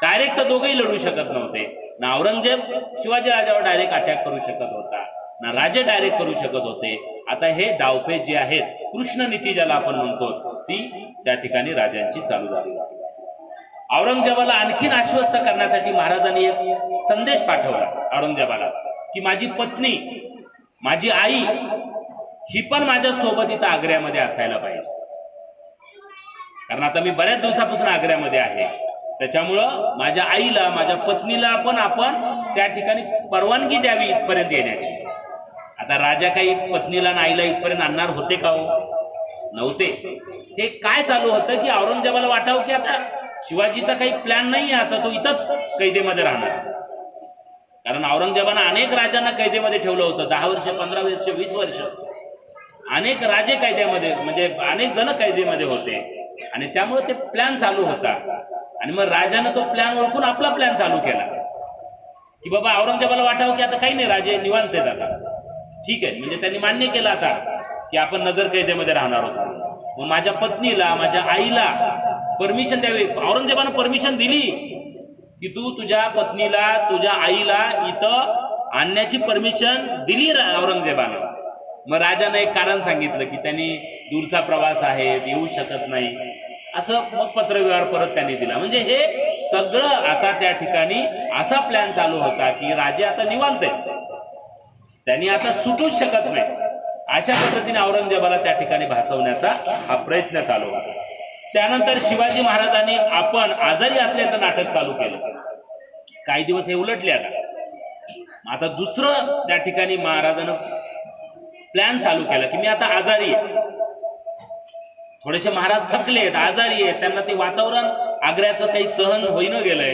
डायरेक्ट तर दोघेही लढू शकत नव्हते. ना औरंगजेब शिवाजी राजावर डायरेक्ट अटॅक करू शकत होता, ना राजे डायरेक्ट करू शकत होते. आता हे डावपेच जे आहेत, कृष्ण नीती ज्याला आपण म्हणतो, ती त्या ठिकाणी राजांची चालू झाली. औरंगजेबाला आणखीन आश्वस्त करण्यासाठी महाराजांनी एक संदेश पाठवला औरंगजेबाला की माझी पत्नी, माझी आई ही पण माझ्या सोबत इथं आग्र्यामध्ये असायला पाहिजे. कारण आता मी बऱ्याच दिवसापासून आग्र्यामध्ये आहे, त्याच्यामुळं माझ्या आईला, माझ्या पत्नीला पण आपण त्या ठिकाणी परवानगी द्यावी इथपर्यंत येण्याची. आता राजा काही पत्नीला आणि आईला इथपर्यंत आणणार होते का हो? नव्हते. हे काय चालू होतं की औरंगजेबाला वाटावं की आता शिवाजीचा काही प्लॅन नाही, आता तो इथंच कैदेमध्ये राहणार. कारण औरंगजेबानं अनेक राजांना कैदेमध्ये ठेवलं होतं. 10 वर्ष, 15 वर्ष, 20 वर्ष अनेक राजे कैद्यामध्ये, म्हणजे अनेक जण कैदेमध्ये होते. आणि त्यामुळे ते प्लॅन चालू होता. आणि मग राजानं तो प्लॅन ओळखून आपला प्लॅन चालू केला की बाबा औरंगजेबाला वाटावं की आता काही नाही, राजे निवांत आहेत आता, ठीक आहे. म्हणजे त्यांनी मान्य केलं आता की आपण नजर कैदेमध्ये राहणार होतो. मग माझ्या पत्नीला, माझ्या आईला परमिशन द्यावी. औरंगजेबानं परमिशन दिली की तू तुझ्या पत्नीला, तुझ्या आईला इथं आणण्याची परमिशन दिली औरंगजेबानं. मग राजानं एक कारण सांगितलं की त्यांनी दूरचा प्रवास आहे, येऊ शकत नाही, असं मग पत्रव्यवहार परत त्यांनी दिला. म्हणजे हे सगळं आता त्या ठिकाणी असा प्लॅन चालू होता की राजे आता निवांत आहेत, त्यांनी आता सुटूच शकत नाही. अशा पद्धतीने औरंगजेबाला त्या ठिकाणी भासवण्याचा हा प्रयत्न चालू होता. त्यानंतर शिवाजी महाराजांनी आपण आजारी असल्याचं नाटक चालू केलं. काही दिवस हे उलटले. आता दुसरं त्या ठिकाणी महाराजांना प्लॅन चालू केला की मी आता आजारी आहे. थोडेसे महाराज थकले आहेत, आजारी आहेत, त्यांना ते वातावरण आग्र्याचं काही सहन होईन गेलंय.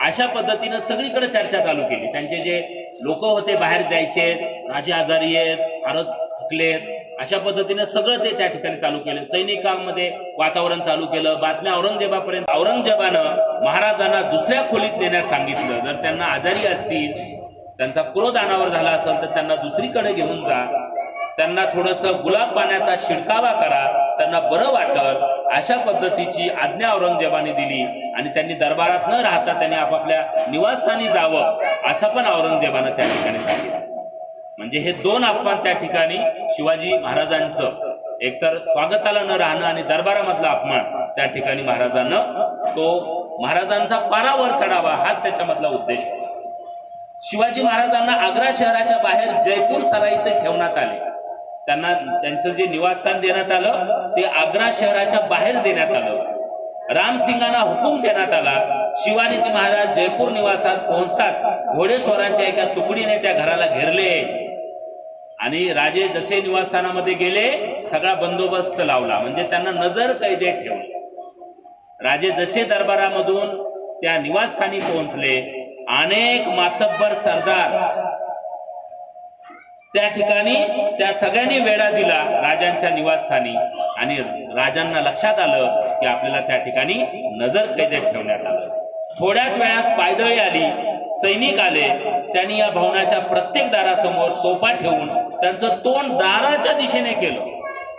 अशा पद्धतीनं सगळीकडे चर्चा चालू केली. त्यांचे जे लोक होते बाहेर जायचे, राजे आजारी आहेत, फारच थकलेत, अशा पद्धतीने सगळं ते त्या ठिकाणी चालू केलं. सैनिकांमध्ये वातावरण चालू केलं. बातम्या औरंगजेबापर्यंत. औरंगजेबानं महाराजांना दुसऱ्या खोलीत नेण्यास सांगितलं. जर त्यांना आजारी असतील, त्यांचा क्रोध अनावर झाला असेल तर त्यांना दुसरीकडे घेऊन जा, त्यांना थोडंसं गुलाब पाण्याचा शिडकावा करा, त्यांना बरं वाटल, अशा पद्धतीची आज्ञा औरंगजेबाने दिली. आणि त्यांनी दरबारात न राहता त्यांनी आपापल्या निवासस्थानी जावं असं पण औरंगजेबानं त्या ठिकाणी सांगितलं. म्हणजे हे दोन अपमान त्या ठिकाणी शिवाजी महाराजांचं, एकतर स्वागताला न राहणं आणि दरबारामधला अपमान, त्या ठिकाणी महाराजांचा पारावर चढावा हाच त्याच्यामधला उद्देश होता. शिवाजी महाराजांना आग्रा शहराच्या बाहेर जयपूर सराईत ठेवण्यात आले. त्यांना त्यांचं जे निवासस्थान देण्यात आलं ते आग्रा शहराच्या बाहेर देण्यात आलं. रामसिंगांना हुकूम देण्यात आला. शिवाजी महाराज जयपूर निवासात पोहोचताच घोडेस्वारांच्या एका तुकडीने त्या घराला घेरले आणि राजे जसे निवासस्थानामध्ये गेले सगळा बंदोबस्त लावला, म्हणजे त्यांना नजर कैदेत ठेवले. राजे जसे दरबारामधून त्या निवासस्थानी पोहोचले, अनेक मातब्बर सरदार त्या ठिकाणी, त्या सगळ्यांनी वेढा दिला राजांच्या निवासस्थानी. आणि राजांना लक्षात आलं की आपल्याला त्या ठिकाणी नजर कैदेत ठेवण्यात आलं. थोड्याच वेळात पायदळी आली, सैनिक आले. त्यांनी या भवनाच्या प्रत्येक दारासमोर तोफा ठेवून त्यांचं तोंड दाराच्या दिशेने केलं.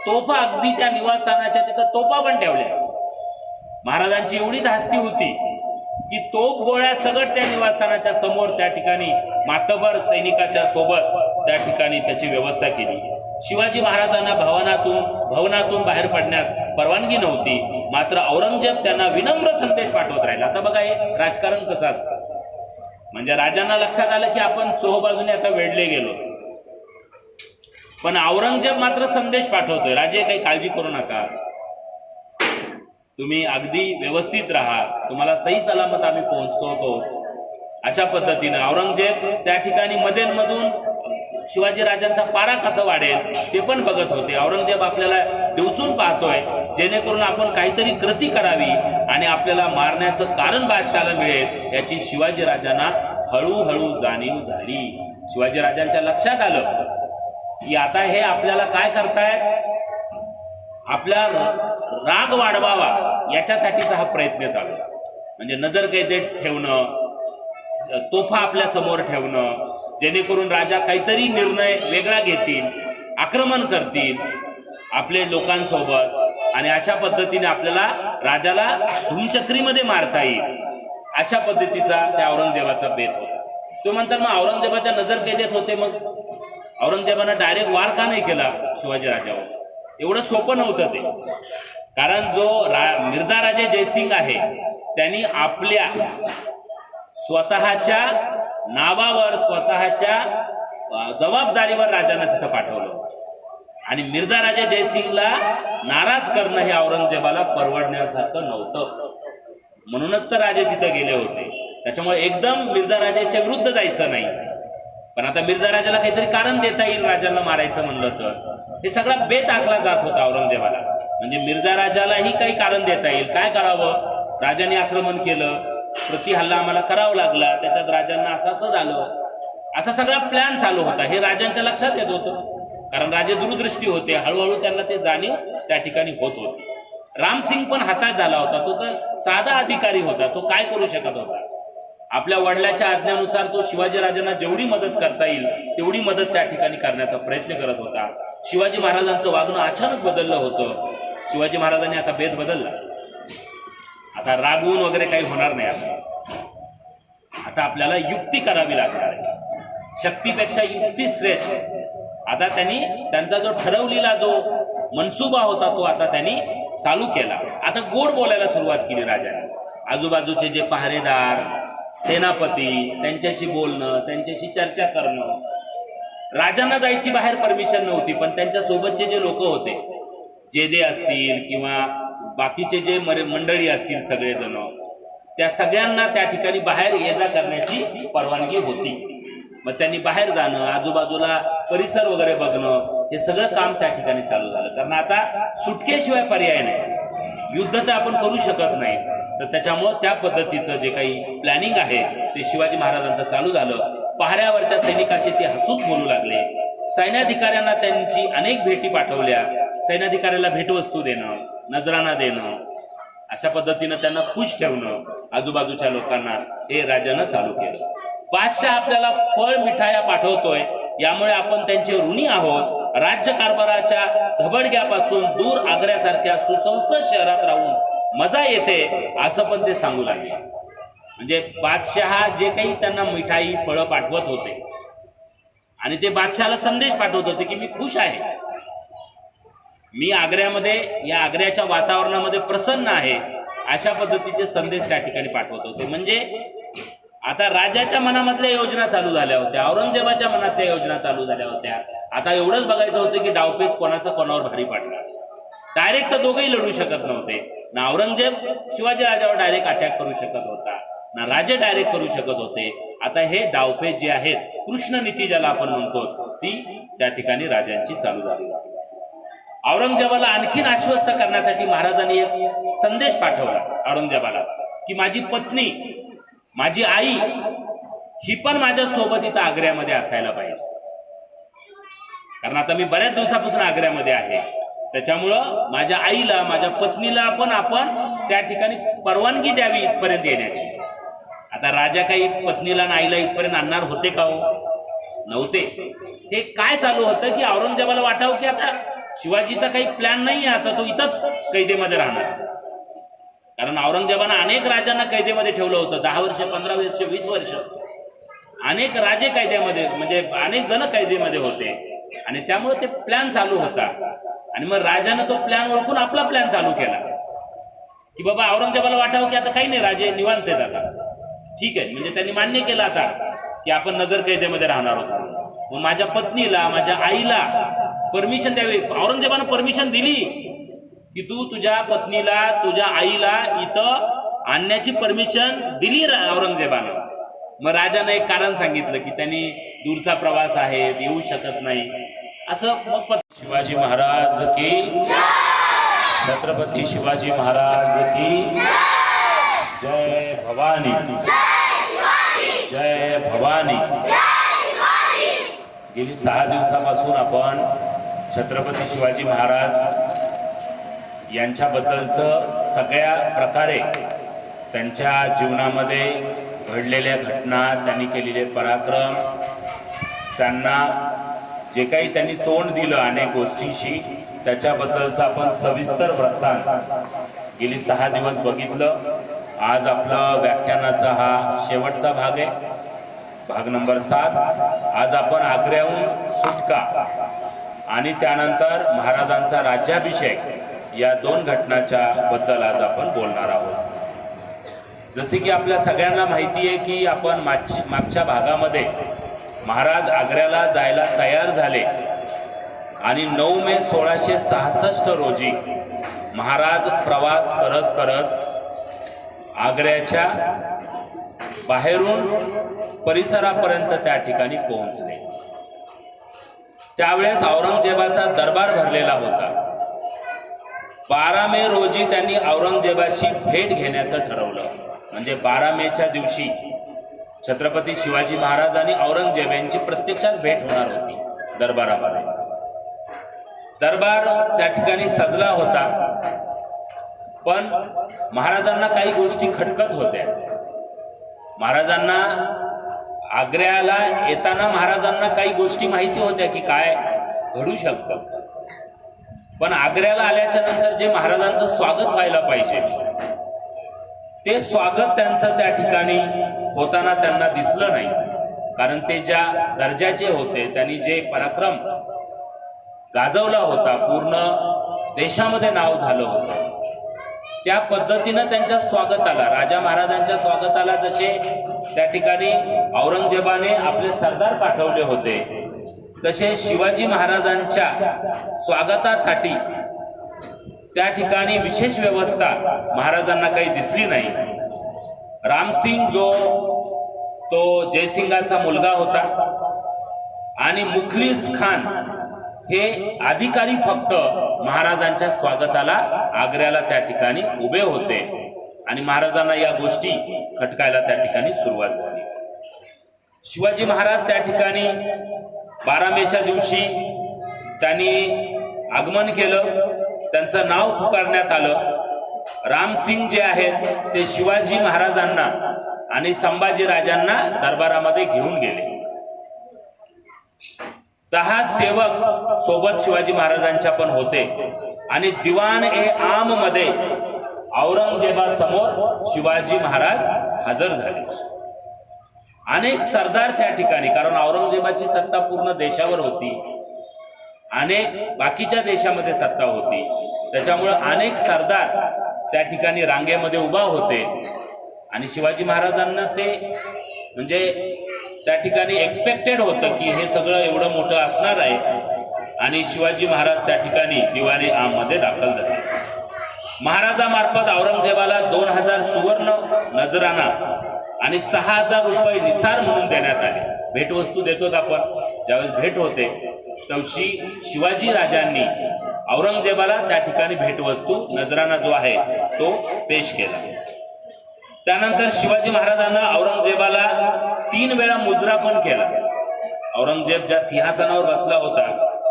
तोफा अगदी त्या निवासस्थानाच्या तिथं तोफा पण ठेवल्या. महाराजांची एवढी धास्ती होती की तोफ गोळ्या सगळं त्या निवासस्थानाच्या समोर त्या ठिकाणी मातबर सैनिकाच्या सोबत त्या ठिकाणी त्याची व्यवस्था केली. शिवाजी महाराजांना भवनातून बाहेर पडण्यास परवानगी नव्हती. मात्र औरंगजेब त्यांना विनम्र संदेश पाठवत राहिला. आता बघा हे राजकारण कसं असतं, म्हणजे राजांना लक्षात आलं की आपण चोहोबाजूने आता वेढले गेलो, पण औरंगजेब मात्र संदेश पाठवतोय, राजे काही काळजी करू नका, तुम्ही अगदी व्यवस्थित राहा, तुम्हाला सही सलामत आम्ही पोहोचतो होतो. अशा पद्धतीनं औरंगजेब त्या ठिकाणी मधून शिवाजी राजांचा पारा कसा वाढेल ते पण बघत होते. औरंगजेब आपल्याला डिवचून पाहतोय, जेणेकरून आपण काहीतरी कृती करावी आणि आपल्याला मारण्याचं कारण बादशाला मिळेल याची शिवाजी राजांना हळूहळू जाणीव झाली. शिवाजी राजांच्या लक्षात आलं की आता हे आपल्याला काय करतायत, आपला राग वाढवावा याच्यासाठीचा हा प्रयत्न चालू. म्हणजे नजर कैदेत ठेवणं, तोफा आपल्या समोर ठेवणं, जेणेकरून राजा काहीतरी निर्णय वेगळा घेतील, आक्रमण करतील आपले लोकांसोबत आणि अशा पद्धतीने आपल्याला राजाला धूमचक्रीमध्ये मारता येईल. अशा पद्धतीचा त्या औरंगजेबाचा बेत होता. तो म्हणतात मग औरंगजेबाच्या नजर कैदेत होते, मग औरंगजेबानं डायरेक्ट वार का नाही केला शिवाजी राजावर? एवढं सोपं नव्हतं ते. कारण जो मिर्झा राजे जयसिंग आहे त्यांनी आपल्या स्वतःच्या नावावर, स्वतःच्या जबाबदारीवर राजांना तिथं पाठवलं आणि मिर्झा राजे जयसिंगला नाराज करणं हे औरंगजेबाला परवडण्यासारखं नव्हतं. म्हणूनच तर राजे तिथं गेले होते. त्याच्यामुळे एकदम मिर्झा राजाच्या विरुद्ध जायचं नाही. पण आता मिर्झा राजाला काहीतरी कारण देता येईल राजांना मारायचं म्हणलं तर. हे सगळा बेत आखला जात होता औरंगजेबाला. म्हणजे मिर्झा राजालाही काही कारण देता येईल. काय करावं, राजाने आक्रमण केलं, प्रति हल्ला आम्हाला करावा लागला, त्याच्यात राजांना असं झालं, असा सगळा प्लॅन चालू होता. हे राजांच्या लक्षात येत होतं, कारण राजे दूरदृष्टी होते. हळूहळू त्यांना ते जाणीव त्या ठिकाणी होत होती. रामसिंग पण हताश झाला होता. तो तर साधा अधिकारी होता, तो काय करू शकत होता? आपल्या वडिलाच्या आज्ञानुसार तो शिवाजी राजांना जेवढी मदत करता येईल तेवढी मदत त्या ठिकाणी करण्याचा प्रयत्न करत होता. शिवाजी महाराजांचं वागणं अचानक बदललं होतं. शिवाजी महाराजांनी आता बेत बदलला. आता रागवून वगैरे काही होणार नाही. आता आपल्याला युक्ती करावी लागणार आहे. शक्तीपेक्षा युक्ती श्रेष्ठ. आता त्यांनी त्यांचा जो ठरवलेला जो मनसुबा होता तो आता त्यांनी चालू केला. आता गोड बोलायला सुरुवात केली राजाने. आजूबाजूचे जे पहारेदार, सेनापती, त्यांच्याशी बोलणं, त्यांच्याशी चर्चा करणं. राजांना जायची बाहेर परमिशन नव्हती, पण त्यांच्या सोबतचे जे लोक होते, जेदे असतील किंवा बाकीचे जे मंडळी असतील सगळेजण, त्या सगळ्यांना त्या ठिकाणी बाहेर ये जा करण्याची परवानगी होती. मग त्यांनी बाहेर जाणं, आजूबाजूला परिसर वगैरे बघणं, हे सगळं काम त्या ठिकाणी चालू झालं. कारण आता सुटकेशिवाय पर्याय नाही. युद्ध तर आपण करू शकत नाही. तर त्याच्यामुळं त्या पद्धतीचं जे काही प्लॅनिंग आहे ते शिवाजी महाराजांचं चालू झालं. पहाऱ्यावरच्या सैनिकाचे ते हसूत बोलू लागले. सैन्याधिकाऱ्यांना त्यांची अनेक भेटी पाठवल्या. सैन्याधिकाऱ्याला भेटवस्तू देणं, नजराणा देणं, अशा पद्धतीनं त्यांना खुश ठेवणं आजूबाजूच्या लोकांना हे राजानं चालू केलं. बादशाह आपल्याला फळ मिठाया पाठवतोय, यामुळे आपण त्यांचे ऋणी आहोत. राज्यकारभाराच्या धबडग्यापासून दूर आग्र्यासारख्या सुसंस्कृत शहरात राहून मजा येते, असं पण ते सांगू लागले. म्हणजे बादशहा जे काही त्यांना मिठाई फळं पाठवत होते आणि ते बादशहाला संदेश पाठवत होते की मी खुश आहे, मी आग्र्यामध्ये या आग्र्याच्या वातावरणामध्ये प्रसन्न आहे, अशा पद्धतीचे संदेश त्या ठिकाणी पाठवत होते. म्हणजे आता राजाच्या मनामधल्या योजना चालू झाल्या होत्या, औरंगजेबाच्या मनातल्या योजना चालू झाल्या होत्या. आता एवढंच बघायचं होतं की डावपेच कोणाचं कोणावर भारी पडणार. डायरेक्ट तर दोघेही लढू शकत नव्हते. ना औरंगजेब शिवाजी राजावर डायरेक्ट अटॅक करू शकत होता, ना राजे डायरेक्ट करू शकत होते. आता हे डावपेच जे आहेत, कृष्ण नीती ज्याला आपण म्हणतो, ती त्या ठिकाणी राजांची चालू झाली. औरंगजेबाला आणखीन आश्वस्त करण्यासाठी महाराजांनी एक संदेश पाठवला औरंगजेबाला की माझी पत्नी, माझी आई ही पण माझ्या सोबत इथं आग्र्यामध्ये असायला पाहिजे. कारण आता मी बऱ्याच दिवसापासून आग्र्यामध्ये आहे, त्याच्यामुळं माझ्या आईला, माझ्या पत्नीला पण आपण त्या ठिकाणी परवानगी द्यावी इथपर्यंत येण्याची. आता राजा काही पत्नीला आणि आईला इथपर्यंत आणणार होते का हो? नव्हते. ते काय चालू होतं की औरंगजेबाला वाटावं की आता शिवाजीचा काही प्लॅन नाही आहे, आता तो इथंच कैदेमध्ये राहणार. कारण औरंगजेबानं अनेक राजांना कैदेमध्ये ठेवलं होतं, 10 वर्ष, 15 वर्ष, 20 वर्ष. अनेक राजे कैद्यामध्ये, म्हणजे अनेक जण कैदेमध्ये होते आणि त्यामुळे ते प्लॅन चालू होता. आणि मग राजानं तो प्लॅन ओळखून आपला प्लॅन चालू केला की बाबा औरंगजेबाला वाटावं की आता काही नाही, राजे निवांत आहेत आता, ठीक आहे. म्हणजे त्यांनी मान्य केलं आता की आपण नजर कैदेमध्ये राहणार होतो. मग माझ्या पत्नीला, माझ्या आईला परमिशन द्यावी. औरंगजेबानं परमिशन दिली की तू तुझ्या पत्नीला, तुझ्या आईला इथं आणण्याची परमिशन दिली औरंगजेबानं. मग राजानं एक कारण सांगितलं की त्यांनी दूरचा प्रवास आहे, येऊ शकत नाही, असं. मग शिवाजी महाराज की, छत्रपती शिवाजी महाराज की जय भवानी, जय भवानी. गेली 6 दिवसापासून आपण छत्रपती शिवाजी महाराज यांच्याबद्दलचं सगळ्या प्रकारे त्यांच्या जीवनामध्ये घडलेल्या घटना, त्यांनी केलेले पराक्रम, त्यांना जे काही त्यांनी तोंड दिलं अनेक गोष्टींशी, त्याच्याबद्दलचं आपण सविस्तर वृत्तांत गेली 6 दिवस बघितलं. आज आपलं व्याख्यानाचा हा शेवटचा भाग आहे, भाग नंबर 7. आज आपण आग्र्याहून सुटका आणि त्यानंतर महाराजांचा राज्याभिषेक या 2 घटनाच्या बद्दल आज आपण बोलणार आहोत. जसे की आपल्या सगळ्यांना माहिती आहे की आपण मागच्या भागामध्ये महाराज आग्र्याला जायला तयार झाले आणि 9 मे 1666 रोजी महाराज प्रवास करत करत आग्र्याच्या बाहेरून परिसरापर्यंत त्या ठिकाणी पोहोचले. त्यावेळेस औरंगजेबाचा दरबार भरलेला होता. 12 मे रोजी त्यांनी औरंगजेबाशी भेट घेण्याचं ठरवलं. म्हणजे 12 मेच्या दिवशी छत्रपती शिवाजी महाराज आणि औरंगजेब यांची प्रत्यक्षात भेट होणार होती दरबारामध्ये. दरबार त्या ठिकाणी सजला होता, पण महाराजांना काही गोष्टी खटकत होत्या. महाराजांना आग्र्याला येताना महाराजांना काही गोष्टी माहिती होत्या की काय घडू शकतं, पण आग्र्याला आल्याच्या नंतर जे महाराजांचं स्वागत व्हायला पाहिजे ते स्वागत त्यांचं त्या ठिकाणी होताना त्यांना दिसलं नाही. कारण ते ज्या दर्जाचे होते, त्यांनी जे पराक्रम गाजवला होता, पूर्ण देशामध्ये नाव झालं होतं, त्या पद्धतीनं त्यांच्या स्वागताला, राजा महाराजांच्या स्वागताला जसे त्या ठिकाणी औरंगजेबाने आपले सरदार पाठवले होते, तसे शिवाजी महाराजांच्या स्वागतासाठी त्या ठिकाणी विशेष व्यवस्था महाराजांना काही दिसली नाही. रामसिंग जो तो जयसिंगाचा मुलगा होता आणि मुखलिस खान हे अधिकारी फक्त महाराजांच्या स्वागताला आग्र्याला त्या ठिकाणी उभे होते. आणि महाराजांना या गोष्टी खटकायला त्या ठिकाणी सुरुवात झाली. शिवाजी महाराज त्या ठिकाणी 12 मेच्या दिवशी त्यांनी आगमन केलं. त्यांचं नाव पुकारण्यात आलं. रामसिंग जे आहेत ते शिवाजी महाराजांना आणि संभाजी राजांना दरबारामध्ये घेऊन गेले. 10 सेवक सोबत शिवाजी महाराजांच्या पण होते आणि दिवाण ए आम मध्ये औरंगजेबासमोर शिवाजी महाराज हजर झाले. अनेक सरदार त्या ठिकाणी, कारण औरंगजेबाची सत्ता पूर्ण देशावर होती, अनेक बाकीच्या देशामध्ये सत्ता होती, त्याच्यामुळे अनेक सरदार त्या ठिकाणी रांगेमध्ये उभा होते आणि शिवाजी महाराजांना ते म्हणजे त्या ठिकाणी एक्सपेक्टेड होतं की हे सगळं एवढं मोठं असणार आहे आणि शिवाजी महाराज त्या ठिकाणी दिवाणी आम मध्ये दाखल झाले. महाराजामार्फत औरंगजेबाला 2000 सुवर्ण नजराना आणि 6000 रुपये निसार म्हणून देण्यात आले. भेटवस्तू देतो आपण, ज्यावेळेस भेट होते तवशी शिवाजी राजांनी औरंगजेबाला त्या ठिकाणी भेटवस्तू नजराना जो आहे तो पेश केला. त्यानंतर शिवाजी महाराजांना औरंगजेबाला 3 वेळा मुजरा पण केला. औरंगजेब ज्या सिंहासनावर बसला होता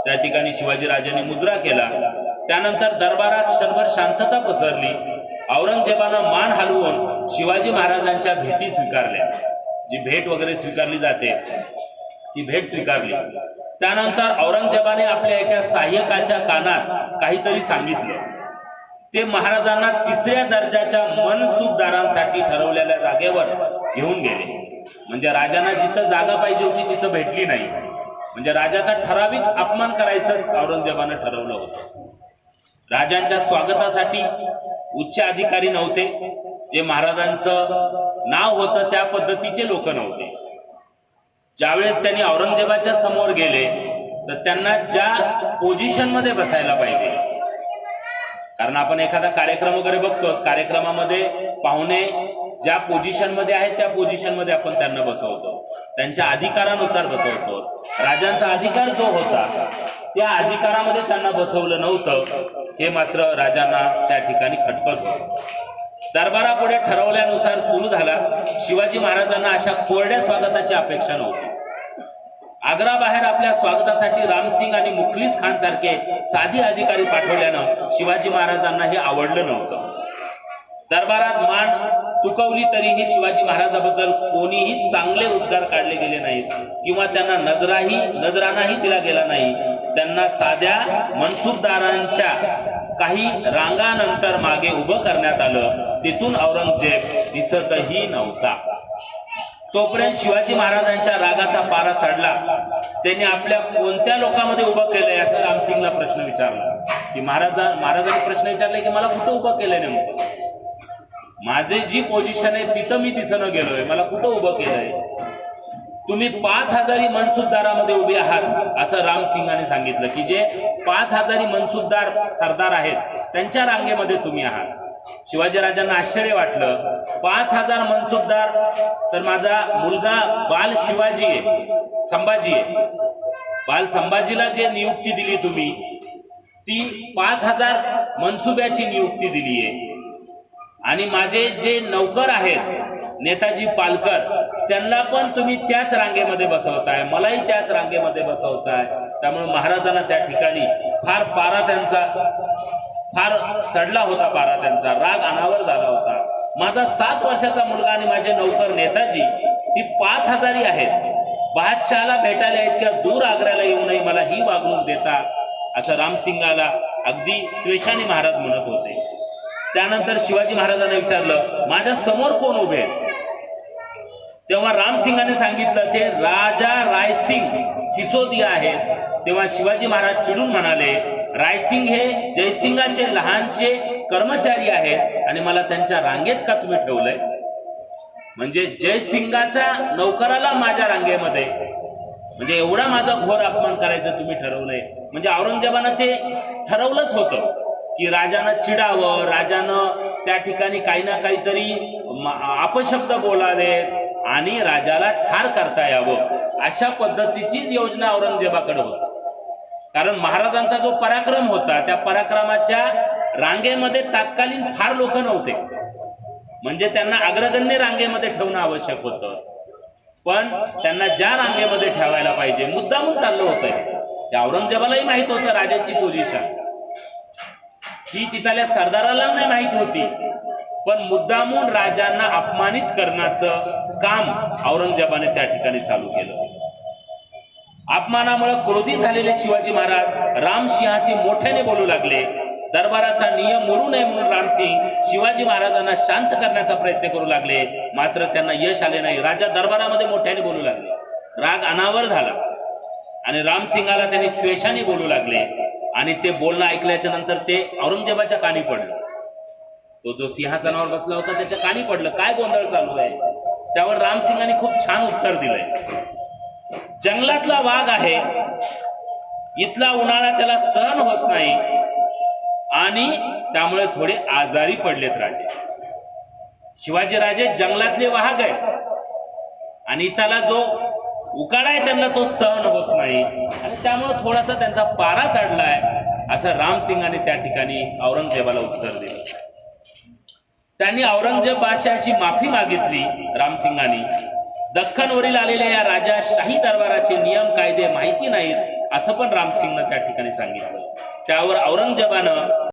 त्या ठिकाणी शिवाजी राजांनी मुजरा केला. त्यानंतर दरबारात क्षणभर शांतता पसरली. औरंगजेबानं मान हलवून शिवाजी महाराजांच्या भेटी स्वीकारल्या. जी भेट वगैरे स्वीकारली जाते ती भेट स्वीकारली. त्यानंतर औरंगजेबाने आपल्या एका सहाय्यकाच्या कानात काहीतरी सांगितले. ते महाराजांना 3ऱ्या दर्जाच्या मनसुबदारांसाठी ठरवलेल्या जागेवर घेऊन गेले. म्हणजे राजांना जिथं जागा पाहिजे होती तिथं भेटली नाही. म्हणजे राजाचा ठराविक अपमान करायचंच औरंगजेबानं ठरवलं होतं. राजांच्या स्वागतासाठी उच्च अधिकारी नव्हते, जे महाराजांचं नाव होतं त्या पद्धतीचे लोक नव्हते. ज्यावेळेस त्यांनी औरंगजेबाच्या समोर गेले तर त्यांना ज्या पोझिशनमध्ये बसायला पाहिजे, कारण आपण एखादा कार्यक्रम वगैरे बघतो, कार्यक्रमामध्ये पाहुणे ज्या पोझिशनमध्ये आहेत त्या पोझिशनमध्ये आपण त्यांना बसवतो, त्यांच्या अधिकारानुसार बसवतो. राजांचा अधिकार जो होता त्या अधिकारामध्ये त्यांना बसवलं नव्हतं, हे मात्र राजांना त्या ठिकाणी खटकत होतं. दरबारापुढे ठरवल्यानुसार सुरू झाला. शिवाजी महाराजांना अशा कोरड्या स्वागताची अपेक्षा नव्हती. आग्राबाहेर आपल्या स्वागतासाठी रामसिंग आणि मुखलिस खान सारखे साधी अधिकारी पाठवल्यानं शिवाजी महाराजांना हे आवडलं नव्हतं. दरबारात मान तुकवली तरीही शिवाजी महाराजांबद्दल कोणीही चांगले उद्गार काढले गेले नाहीत किंवा त्यांना नजरानाही दिला गेला नाही. त्यांना साध्या मनसुबदारांच्या काही रांगानंतर मागे उभं करण्यात आलं. तिथून औरंगजेब दिसतही नव्हता. तोपर्यंत शिवाजी महाराजांच्या रागाचा पारा चढला. त्यांनी आपल्या कोणत्या लोकांमध्ये उभं केलंय असं रामसिंगला प्रश्न विचारला. की महाराजांनी प्रश्न विचारले की मला कुठं उभं केलंय नेमकं, माझे जी पोझिशन आहे तिथं मी दिसणं गेलोय, मला कुठं उभं केलंय, तुम्ही 5000 मनसुबदारामध्ये उभे आहात असं रामसिंगाने सांगितलं. की जे 5000 मनसुबदार सरदार आहेत त्यांच्या रांगेमध्ये तुम्ही आहात. शिवाजीराजांना आश्चर्य वाटलं. 5000 मनसुबदार तर माझा मुलगा बाल शिवाजी आहे, संभाजी आहे. बाल संभाजीला जे नियुक्ती दिली तुम्ही ती 5000 मनसुब्याची नियुक्ती दिली आहे. आणि माझे जे नौकर आहेत नेताजी पालकर त्यांना पण तुम्ही त्याच रांगेमध्ये बसवताय, मलाही त्याच रांगेमध्ये बसवताय. त्यामुळे महाराजांना त्या ठिकाणी फार चढला होता. पारा त्यांचा राग अनावर झाला होता. माझा 7 वर्षाचा मुलगा आणि माझे नौकर नेताजी ही 5000 आहेत, बादशहाला भेटायला इतक्या दूर आग्र्याला येऊनही मला ही वागणूक देता असं रामसिंगाला अगदी त्वेषाने महाराज म्हणत होते. त्यानंतर शिवाजी महाराजांना विचारलं माझ्या समोर कोण उभे आहेत. तेव्हा रामसिंगाने सांगितलं ते राजा रायसिंग सिसोदिया आहेत. तेव्हा शिवाजी महाराज चिडून म्हणाले रायसिंग हे जयसिंगाचे लहानशे कर्मचारी आहेत आणि मला त्यांच्या रांगेत का तुम्ही ठेवलंय. म्हणजे जयसिंगाच्या नौकराला माझ्या रांगेमध्ये, म्हणजे एवढा माझा घोर अपमान करायचं तुम्ही ठरवलंय. म्हणजे औरंगजेबानं ते ठरवलंच होतं की राजानं चिडावं, राजानं त्या ठिकाणी काही ना काहीतरी अपशब्द बोलावे आणि राजाला ठार करता यावं, अशा पद्धतीचीच योजना औरंगजेबाकडे होती. कारण महाराजांचा जो पराक्रम होता त्या पराक्रमाच्या रांगेमध्ये तात्कालीन फार लोक नव्हते. म्हणजे त्यांना अग्रगण्य रांगेमध्ये ठेवणं आवश्यक होतं, पण त्यांना ज्या रांगेमध्ये ठेवायला पाहिजे मुद्दामून चाललं होतंय. त्या औरंगजेबालाही माहित होतं राजाची पोझिशन, ही तिथल्या सरदाराला नाही माहित होती, पण मुद्दामून राजांना अपमानित करण्याचं काम औरंगजेबाने त्या ठिकाणी चालू केलं. अपमानामुळे क्रोधित झालेले शिवाजी महाराज रामसिंहाशी मोठ्याने बोलू लागले. दरबाराचा नियम मोडू नये म्हणून रामसिंग शिवाजी महाराजांना शांत करण्याचा प्रयत्न करू लागले, मात्र त्यांना यश आले नाही. राजा दरबारामध्ये मोठ्याने बोलू लागले, राग अनावर झाला आणि रामसिंगाला त्यांनी द्वेषाने बोलू लागले आणि ते बोलणं ऐकल्याच्या नंतर ते औरंगजेबाच्या कानी पडलं. तो जो सिंहासनावर बसला होता त्याच्या कानी पडलं, काय गोंधळ चालू आहे. त्यावर रामसिंगाने खूप छान उत्तर दिलंय. जंगलातला वाघ आहे, इथला उन्हाळा त्याला सहन होत नाही आणि त्यामुळे थोडे आजारी पडलेत राजे. शिवाजी राजे जंगलातले वाघ आहेत आणि त्याला जो उकाडा आहे त्यांना तो सहन होत नाही आणि त्यामुळे थोडासा त्यांचा पारा चढलाय, असं रामसिंगाने त्या ठिकाणी औरंगजेबाला उत्तर दिलं. त्यांनी औरंगजेब बादशहाची माफी मागितली. रामसिंगाने दख्खनवरील आलेल्या या राजा शाही दरबाराचे नियम कायदे माहिती नाहीत असं पण रामसिंगनं त्या ठिकाणी सांगितलं. त्यावर औरंगजेबानं